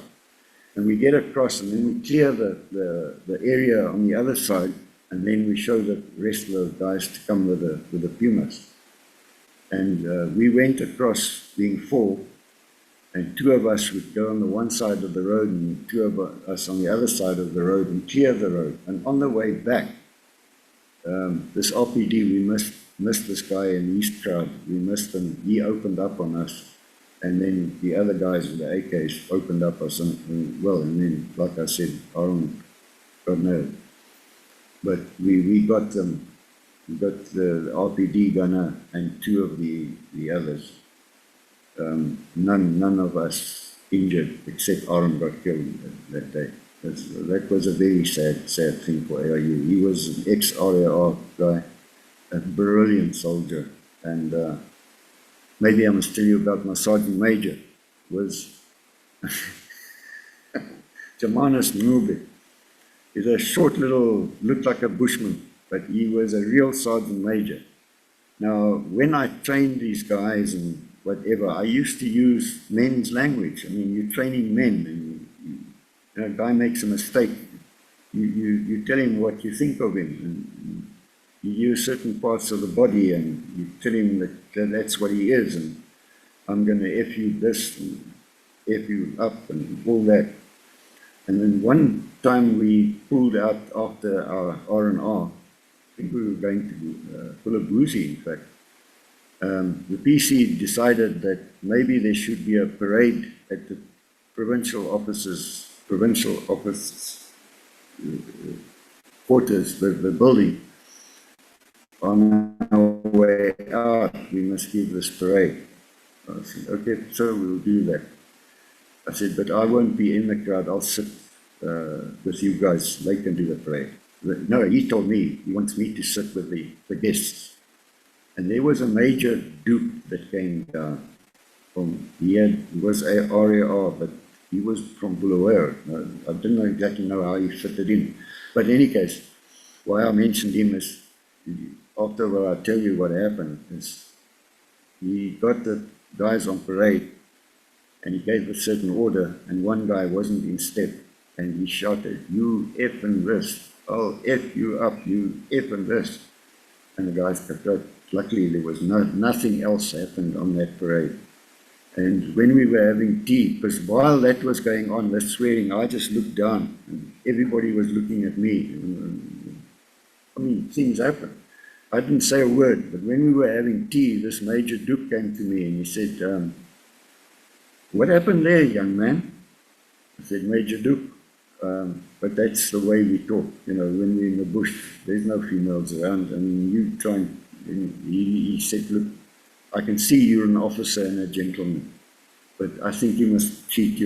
And we get across, and then we clear the area on the other side, and then we show the rest of the guys to come with the pumas. And we went across being 4, and 2 of us would go on the one side of the road and 2 of us on the other side of the road and clear the road. And on the way back, this RPD, we missed this guy in the East crowd. We missed him. He opened up on us. And then the other guys with the AKs opened up us. And then, like I said, Aaron got nailed. But we got them. We got the RPD gunner and 2 of the others. None of us injured, except Aaron got killed that day. That was a very sad thing for ARU. He was an ex-RAR guy, a brilliant soldier. And maybe I must tell you about my sergeant major, was Jamanus Nube. He's a short little, looked like a bushman, but he was a real sergeant major. Now, when I trained these guys and whatever, I used to use men's language. I mean, you're training men, and a guy makes a mistake, you tell him what you think of him, and you use certain parts of the body, and you tell him that that's what he is, and I'm going to F you this, and F you up, and all that. And then one time we pulled out after our R&R, I think we were going to full of boozy, in fact. The PC decided that maybe there should be a parade at the provincial office quarters, the building. On our way out, we must give this parade. I said, okay, so we'll do that. I said, but I won't be in the crowd, I'll sit with you guys, they can do the parade. No, he told me, he wants me to sit with the guests. And there was a major dupe that came down from, he was a RAR, but he was from Bulawayo. I didn't exactly know how he fitted in. But in any case, why I mentioned him is, after I'll tell you what happened, is he got the guys on parade, and he gave a certain order, and one guy wasn't in step, and he shouted, "You F and this, I'll F you up, you F and this." And the guys got out. Luckily, there was nothing else happened on that parade. And when we were having tea, because while that was going on, the swearing, I just looked down, and everybody was looking at me. I mean, things happen. I didn't say a word, but when we were having tea, this Major Duke came to me and he said, "What happened there, young man?" I said, "Major Duke, but that's the way we talk, you know, when we're in the bush, there's no females around. I mean, you try and," he said, "Look, I can see you're an officer and a gentleman, but I think you must teach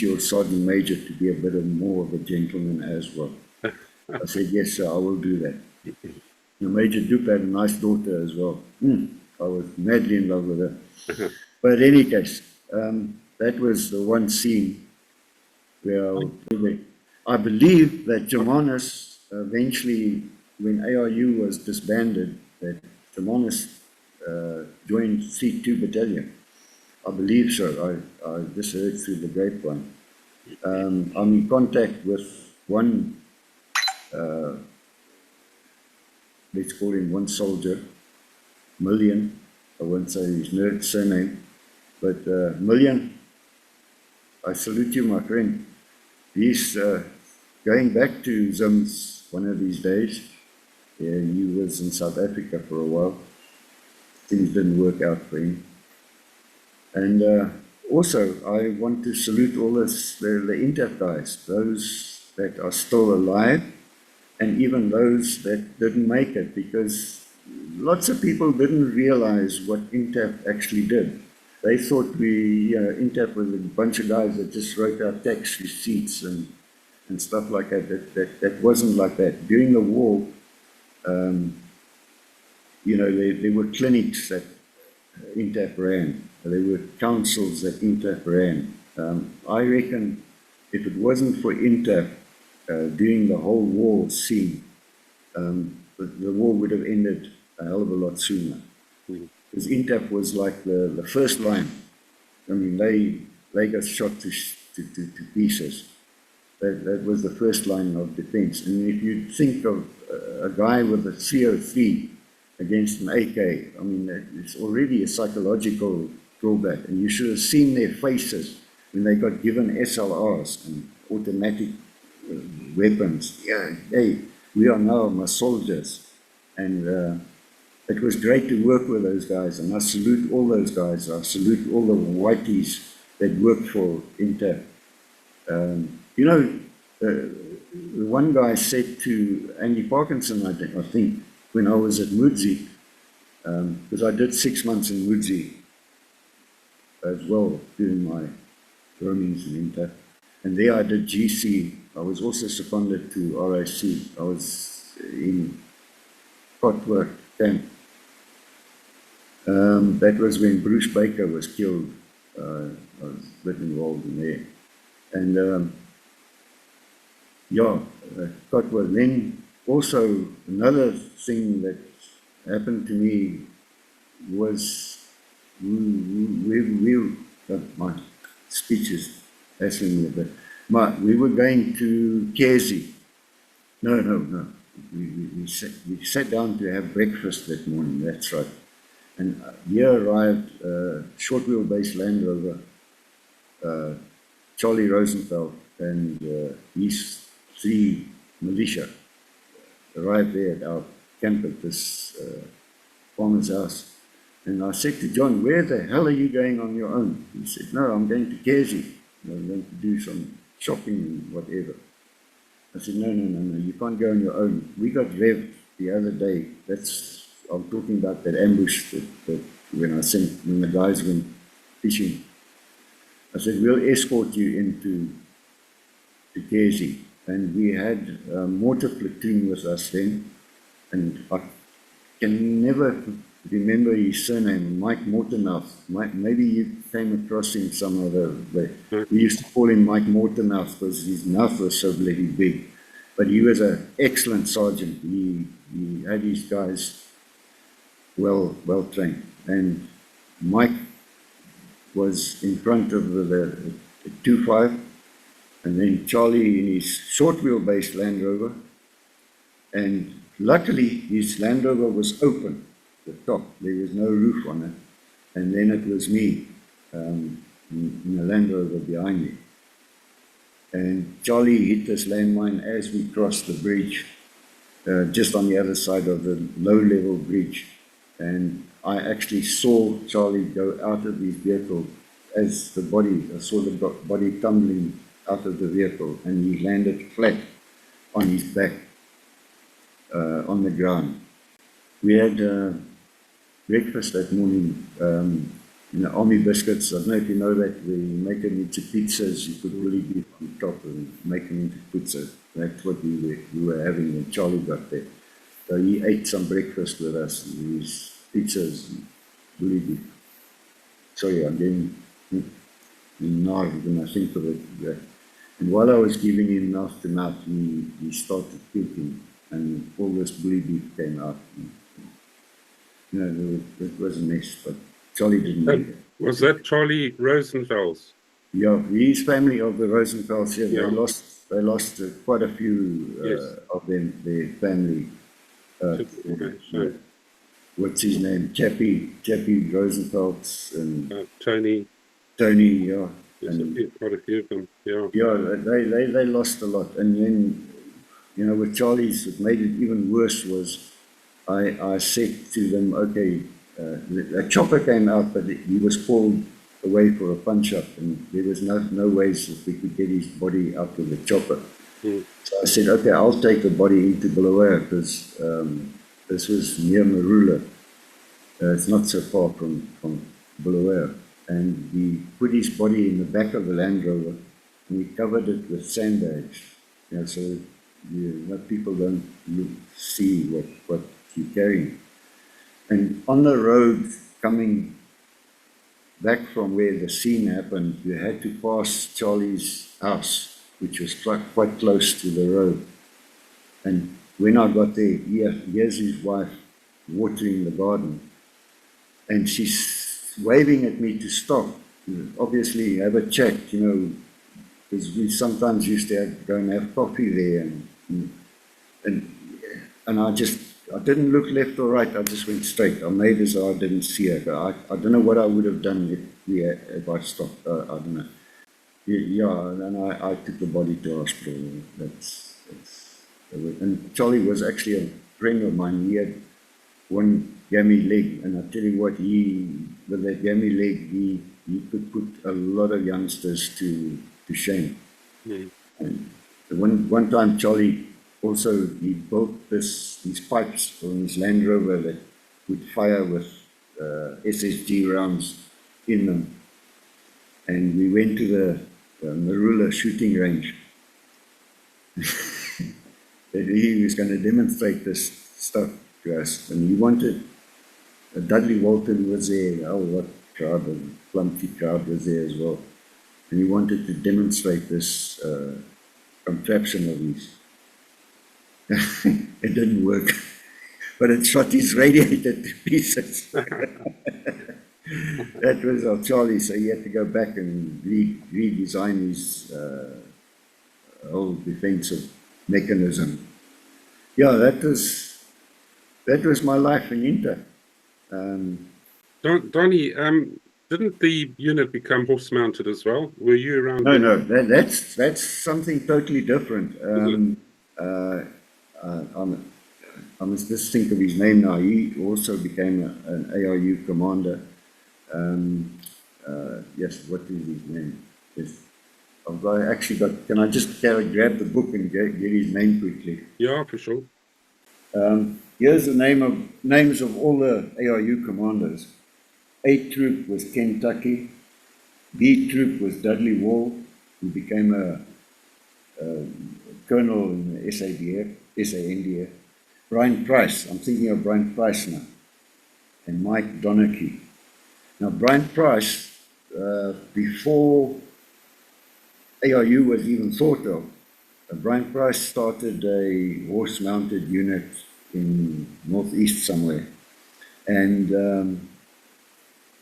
your sergeant major to be a bit more of a gentleman as well." I said, "Yes, sir, I will do that." The Major Duke had a nice daughter as well. I was madly in love with her. But in any case, that was the one scene where I believe that Germanus eventually, when ARU was disbanded, that Germanus joined C2 Battalion. I believe so. I just heard through the grapevine. I'm in contact with one, let's call him one soldier, Million. I won't say his surname, but Million, I salute you, my friend. He's going back to Zims one of these days. Yeah, he was in South Africa for a while. Things didn't work out for him. And also, I want to salute all the INTAF guys, those that are still alive, and even those that didn't make it, because lots of people didn't realize what INTAF actually did. They thought INTAF was a bunch of guys that just wrote out tax receipts and stuff like that. That wasn't like that. During the war, there were clinics that INTAF ran. There were councils that INTAF ran. I reckon if it wasn't for INTAF during the whole war scene, the war would have ended a hell of a lot sooner. Because INTAF was like the first line. I mean, they got shot to pieces. That was the first line of defense. And if you think of a guy with a CO3 against an AK, I mean, it's already a psychological drawback. And you should have seen their faces when they got given SLRs and automatic weapons. Yeah, hey, we are now my soldiers. And it was great to work with those guys. And I salute all those guys. I salute all the whiteys that worked for Inter. You know, one guy said to Andy Parkinson, I think, when I was at Mudzi, because I did 6 months in Mudzi as well, doing my roamings in Inter. And there I did GC. I was also seconded to RIC. I was in Cotworth camp. That was when Bruce Baker was killed. I was a bit involved in there. And yeah, Cotworth. Then also another thing that happened to me was my speech is hassling me a bit. We were going to Kezi. No. We sat down to have breakfast that morning, that's right. And here arrived a short wheelbase Land Rover, Charlie Rosenfeld and his 3 militia arrived there at our camp at this farmer's house. And I said to John, where the hell are you going on your own? He said, no, I'm going to Kezi. I'm going to do some shopping and whatever. I said, no, you can't go on your own. We got revved the other day. I'm talking about that ambush that when the guys went fishing. I said, we'll escort you into Kezi. And we had a mortar platoon with us then. And I can never remember his surname, Mike Mortenmouth. Maybe you came across him some other way. We used to call him Mike Mortenmouth because his mouth was so bloody big. But he was an excellent sergeant. He had his guys well trained. And Mike was in front of the 2.5, and then Charlie in his short wheelbase Land Rover. And luckily his Land Rover was open, the top. There was no roof on it. And then it was me in the Land Rover behind me. And Charlie hit this landmine as we crossed the bridge, just on the other side of the low-level bridge. And I actually saw Charlie go out of his vehicle as I saw the body tumbling out of the vehicle, and he landed flat on his back on the ground. We had breakfast that morning, army biscuits. I don't know if you know that we make them into pizzas. You put bully beef on top and make them into pizza. That's what we were having when Charlie got there. So he ate some breakfast with us, these pizzas and bully beef. Sorry, I'm getting nervous when I think of it. And while I was giving him mouth to mouth, he started puking, and all this bully beef came out. It was a mess, but Charlie didn't make it. Was that Charlie Rosenfeld's? Yeah, his family of the Rosenfelds, yeah. They lost quite a few of them, their family. What's his name? Chappie Rosenfeld and Tony, yeah. Quite a few of them, yeah. Yeah, they lost a lot. And then, with Charlie's, what made it even worse was I said to them, okay, a chopper came out, but he was called away for a punch-up, and there was no ways that we could get his body out of the chopper. So I said, okay, I'll take the body into Bulawayo, because this was near Marula. It's not so far from Bulawayo. And we put his body in the back of the Land Rover, and we covered it with sandbags, so people don't see what you're carrying. And on the road coming back from where the scene happened, you had to pass Charlie's house, which was quite close to the road. And when I got there, here's his wife watering the garden, and she's waving at me to stop, obviously have a chat, you know, because we sometimes used to go and have coffee there, and I didn't look left or right. I just went straight. I made as though I didn't see her. But I don't know what I would have done if I stopped. I don't know. Yeah, and then I took the body to hospital. And Charlie was actually a friend of mine. He had one gammy leg, and I tell you what, with that gammy leg, he could put a lot of youngsters to shame. Mm. And one time, Charlie also, he built these pipes on his Land Rover that would fire with SSG rounds in them. And we went to the Marula shooting range. And he was going to demonstrate this stuff to us. And he wanted, Dudley Walton was there, oh, what crowd, a Plumpy crowd was there as well. And he wanted to demonstrate this contraption of his. It didn't work, but it shot his radiator to pieces. That was our Charlie, so he had to go back and redesign his whole defensive mechanism. Yeah, that was my life in Inter. Danie, didn't the unit become horse-mounted as well? Were you around? No, that's something totally different. I must just think of his name now. He also became an ARU commander. Yes, what is his name? Yes. Can I just grab the book and get his name quickly? Yeah, for sure. Here's the names of all the ARU commanders. A Troop was Kentucky. B Troop was Dudley Wall, who became a colonel in the SANDF. Brian Price, I'm thinking of Brian Price now, and Mike Donachie. Now, Brian Price, before ARU was even thought of, Brian Price started a horse-mounted unit in northeast somewhere. And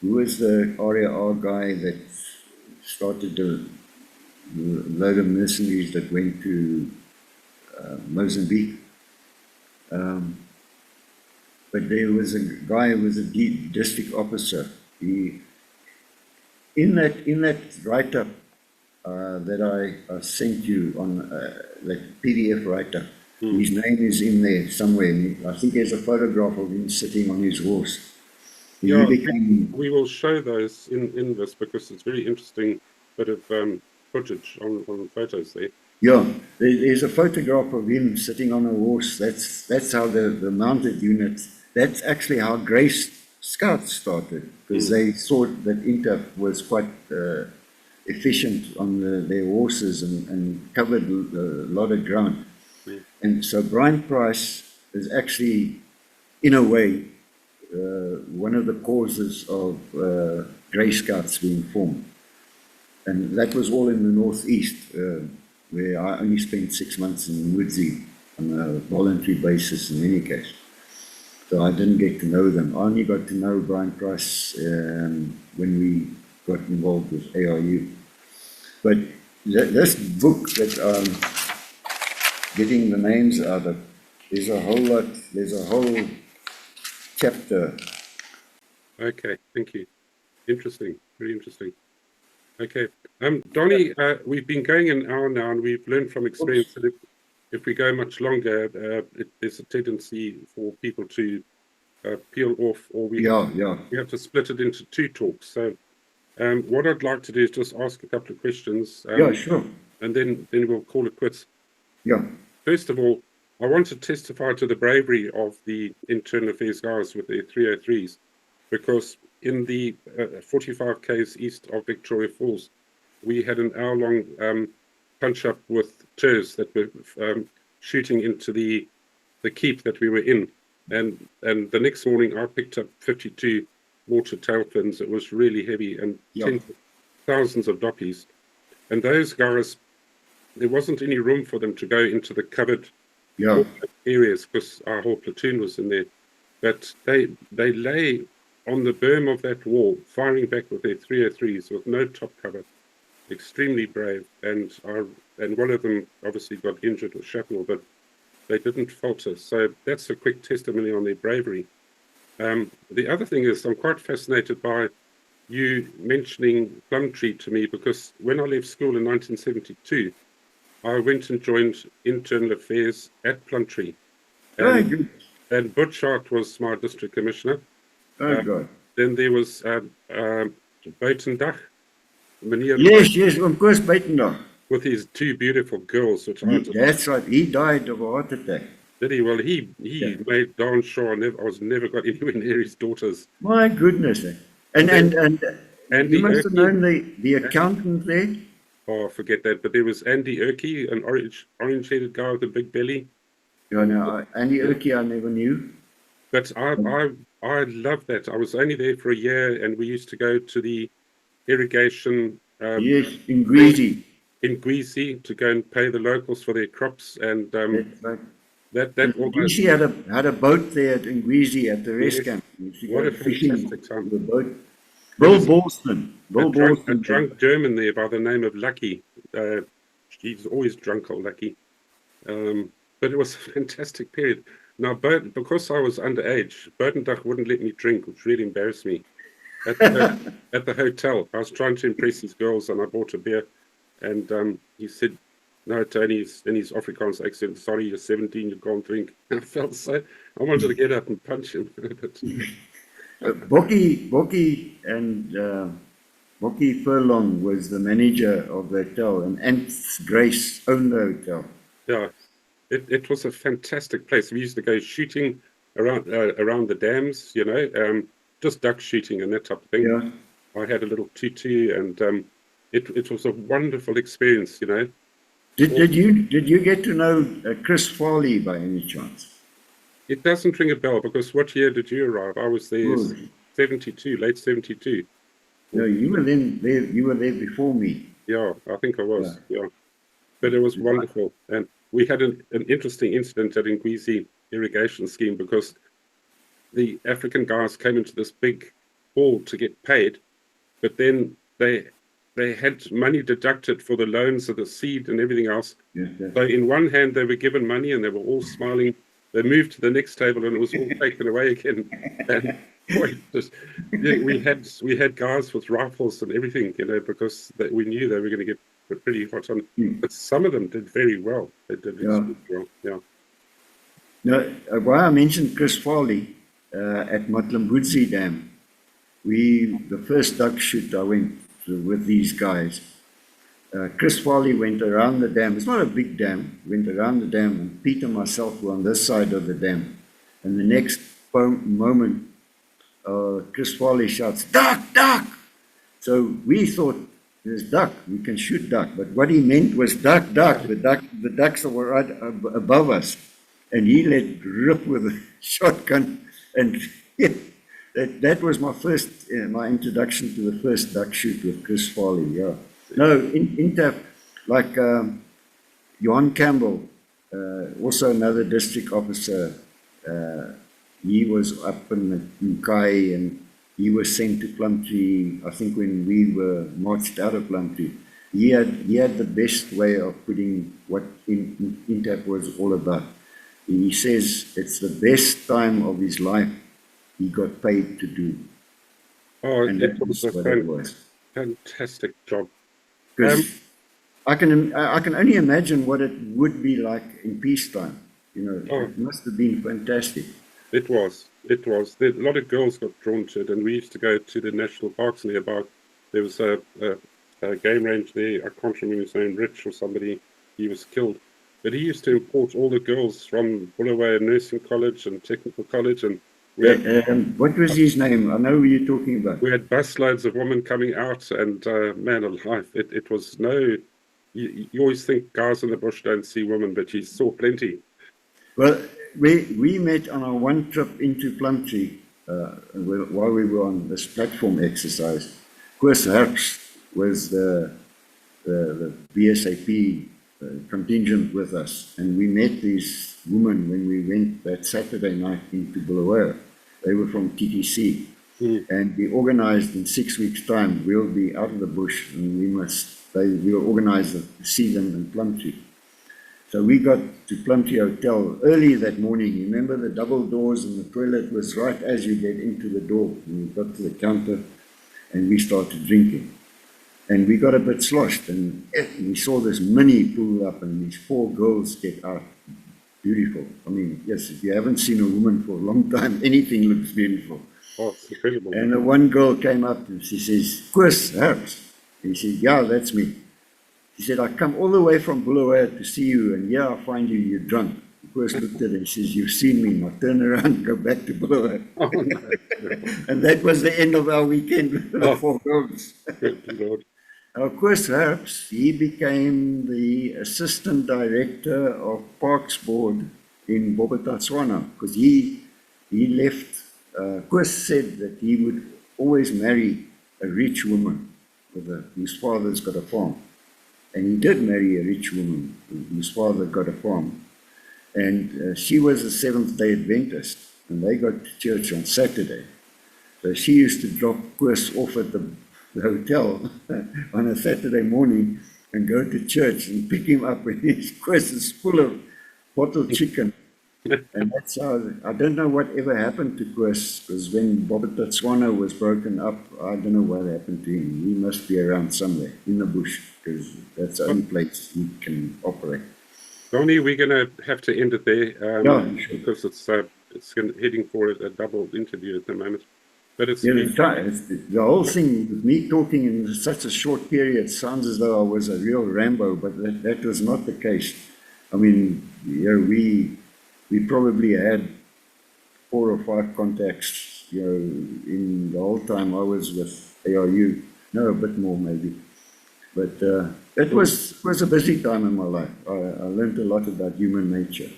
who was the RAR guy that started a load of mercenaries that went to Mozambique? But there was a guy who was a district officer. In that write-up that I sent you on that PDF write-up, his name is in there somewhere. I think there's a photograph of him sitting on his horse. Yeah, we will show those in this because it's very interesting bit of footage on photos there. Yeah, there's a photograph of him sitting on a horse. That's how the mounted units. That's actually how Grey Scouts started, because they thought that Inter was quite efficient on their horses and covered a lot of ground. And so Brian Price is actually, in a way, one of the causes of Grey Scouts being formed. And that was all in the northeast, where I only spent 6 months in Woodsy on a voluntary basis in any case. So I didn't get to know them. I only got to know Brian Price when we got involved with ARU. But this book that I'm getting the names out of, there's a whole chapter. Okay, thank you. Interesting, very interesting. Okay, Danie, we've been going an hour now, and we've learned from experience that if we go much longer, there's a tendency for people to peel off, or we have to split it into 2 talks. So what I'd like to do is just ask a couple of questions. Yeah, sure. And then we'll call it quits. Yeah. First of all, I want to testify to the bravery of the internal affairs guys with their 303s, because in the 45 k's east of Victoria Falls, we had an hour-long punch-up with TERS that were shooting into the keep that we were in. And the next morning, I picked up 52 mortar tail fins. It was really heavy, and tens of thousands of doppies. And those guys, there wasn't any room for them to go into the covered areas because our whole platoon was in there. But they lay on the berm of that wall, firing back with their 303s with no top cover. Extremely brave, and one of them obviously got injured with shrapnel, but they didn't falter. So that's a quick testimony on their bravery. The other thing is, I'm quite fascinated by you mentioning Plumtree to me, because when I left school in 1972, I went and joined internal affairs at Plumtree, Very good. and Butchart was my district commissioner. Oh, God. Then there was Buitendach, Meneer Yes, of course, Buitendach. with his two beautiful girls, which I just... That's right. He died of a heart attack. Did he? Well, he made darn sure I was never got anywhere near his daughters. My goodness. And you must have known the accountant there. Oh, forget that. But there was Andy Urkey, an orange-headed guy with a big belly. Yeah, no, Andy Urkey I never knew. But I loved that. I was only there for a year, and we used to go to the irrigation. Yes, in Greasy. In Greasy, to go and pay the locals for their crops, and That's right. that almost... Greasy had a boat there in Greasy at the rest camp. What a fantastic time. The boat. Bill Boston. A drunk German there by the name of Lucky. He's always drunk, old Lucky. But it was a fantastic period. Now, because I was underage, Buitendach wouldn't let me drink, which really embarrassed me. At the hotel, I was trying to impress these girls, and I bought a beer, and he said, "No, Tony," in his Afrikaans accent, "Sorry, you're 17, you can't drink." I felt so... I wanted to get up and punch him. But Bokkie Furlong was the manager of the hotel, and Aunt Grace owned the hotel. Yeah, it was a fantastic place. We used to go shooting around the dams, just duck shooting and that type of thing. Yeah. I had a little tutu, and it was a wonderful experience, Did you get to know Chris Farley by any chance? It doesn't ring a bell, because what year did you arrive? I was there 72, late 72. No, you were there before me. Yeah, I think I was. Yeah. But it was wonderful, and we had an interesting incident at Ngwizi irrigation scheme, because the African guys came into this big hall to get paid, but then they had money deducted for the loans of the seed and everything else. Yes. So in one hand they were given money and they were all smiling. They moved to the next table and it was all taken away again. And boy, we had guys with rifles and everything, because we knew they were going to get pretty hot on. But some of them did very well. They did extremely well. Yeah. Now, why I mentioned Chris Farley at Matlambudzi Dam, the first duck shoot I went to with these guys, Chris Farley went around the dam. It's not a big dam. Went around the dam, and Pete and myself were on this side of the dam. And the next moment, Chris Farley shouts, "Duck, duck!" So we thought, there's duck, we can shoot duck. But what he meant was duck, duck. The ducks were right above us. And he let rip with a shotgun. And that was my introduction to the first duck shoot with Chris Farley, yeah. No, Intap, like Johan Campbell, also another district officer, he was up in Kai, and he was sent to Plumtree, I think when we were marched out of Plumtree. He had the best way of putting what Intap was all about. He says it's the best time of his life he got paid to do. Oh, and it was a fantastic job. I can only imagine what it would be like in peacetime. It must have been fantastic. It was. A lot of girls got drawn to it, and we used to go to the national parks nearby. There was a game range there. I can't remember his name, Rich or somebody. He was killed. But he used to import all the girls from Bulawayo Nursing College and Technical College, and what was his name? I know who you're talking about. We had busloads of women coming out, and man alive, it was no... You always think guys in the bush don't see women, but you saw plenty. Well, we met on our one trip into Plumtree while we were on this platform exercise. Koos Herbst was the BSAP contingent with us, and we met these women when we went that Saturday night into Bulawayo. They were from TTC, And we organized in 6 weeks' time, we'll be out of the bush and we'll organize to see them in Plumtree. So we got to Plumtree Hotel early that morning. You remember the double doors and the toilet was right as you get into the door. And we got to the counter and we started drinking. And we got a bit sloshed and we saw this mini pull up and these 4 girls get out. Beautiful. I mean, yes, if you haven't seen a woman for a long time, anything looks beautiful. Oh, it's incredible. And the one girl came up and she says, "Koos, Herbs." And he said, "Yeah, that's me." She said, "I come all the way from Bulawayo to see you, and yeah, I find you're drunk." Koos looked at her and says, "You've seen me, now turn around and go back to Bulawayo." Oh, no. And that was the end of our weekend with the 4 girls. Good Lord. Of course, Herbs, he became the assistant director of Parks Board in Bophuthatswana because he left. Koos said that he would always marry a rich woman whose father's got a farm. And he did marry a rich woman whose father got a farm. And she was a Seventh-day Adventist, and they got to church on Saturday. So she used to drop Koos off at the hotel on a Saturday morning and go to church and pick him up, and his Koos is full of bottled chicken. And that's how, I don't know what ever happened to Koos, because when Bophuthatswana was broken up, I don't know what happened to him. He must be around somewhere in the bush, because that's the only place he can operate. Danie, we're going to have to end it there because it's heading for a double interview at the moment. But it's the whole thing with me talking in such a short period sounds as though I was a real Rambo, but that was not the case. I mean, we probably had 4 or 5 contacts, in the whole time I was with ARU. No, a bit more maybe. But it was a busy time in my life. I learned a lot about human nature.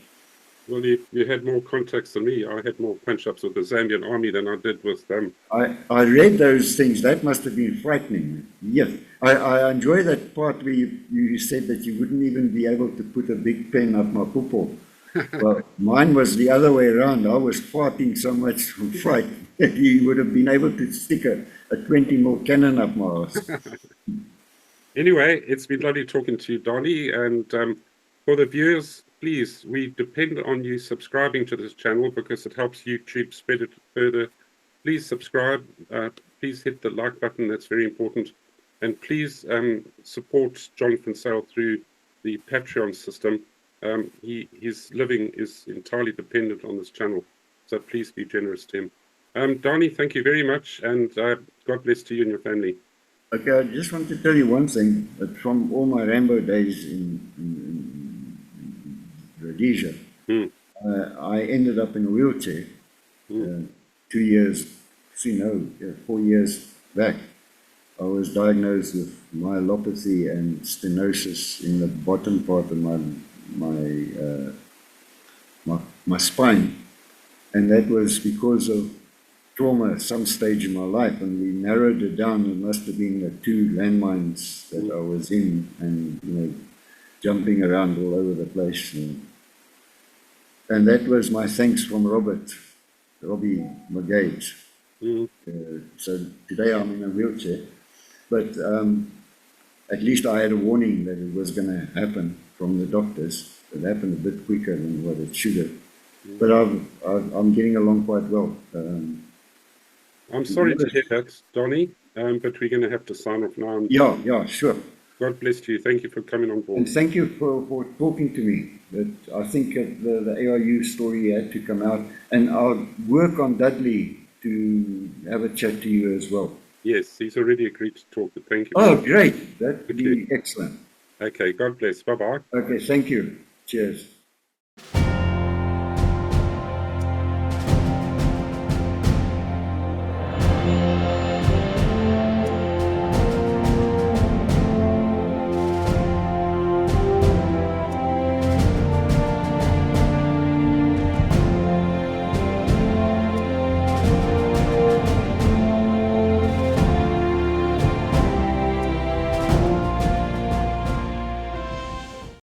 Well, you had more contacts than me. I had more punch-ups with the Zambian army than I did with them. I read those things. That must have been frightening. Yes. I enjoy that part where you said that you wouldn't even be able to put a big pen up my poople. Well, mine was the other way around. I was farting so much from fright that you would have been able to stick a 20mm cannon up my ass. Anyway, it's been lovely talking to you, Danie. And for the viewers, please, we depend on you subscribing to this channel because it helps YouTube spread it further. Please subscribe. Please hit the like button. That's very important. And please support Jonathan Sale through the Patreon system. His living is entirely dependent on this channel, so please be generous to him. Danie, thank you very much, and God bless to you and your family. Okay, I just want to tell you one thing, that from all my Rambo days in Rhodesia, I ended up in a wheelchair 4 years back. I was diagnosed with myelopathy and stenosis in the bottom part of my spine, and that was because of trauma at some stage in my life, and we narrowed it down. It must have been the 2 landmines that I was in, and jumping around all over the place, and that was my thanks from Robbie McGage. So today I'm in a wheelchair, but at least I had a warning that it was going to happen from the doctors. It happened a bit quicker than what it should have. But I'm getting along quite well. I'm sorry to hear that, Danie, but we're going to have to sign off now. Yeah, sure. God bless you. Thank you for coming on board. And thank you for talking to me. But I think the ARU story had to come out. And I'll work on Dudley to have a chat to you as well. Yes, he's already agreed to talk, but thank you. Oh, great. That would be excellent. Okay, God bless. Bye-bye. Okay, thank you. Cheers.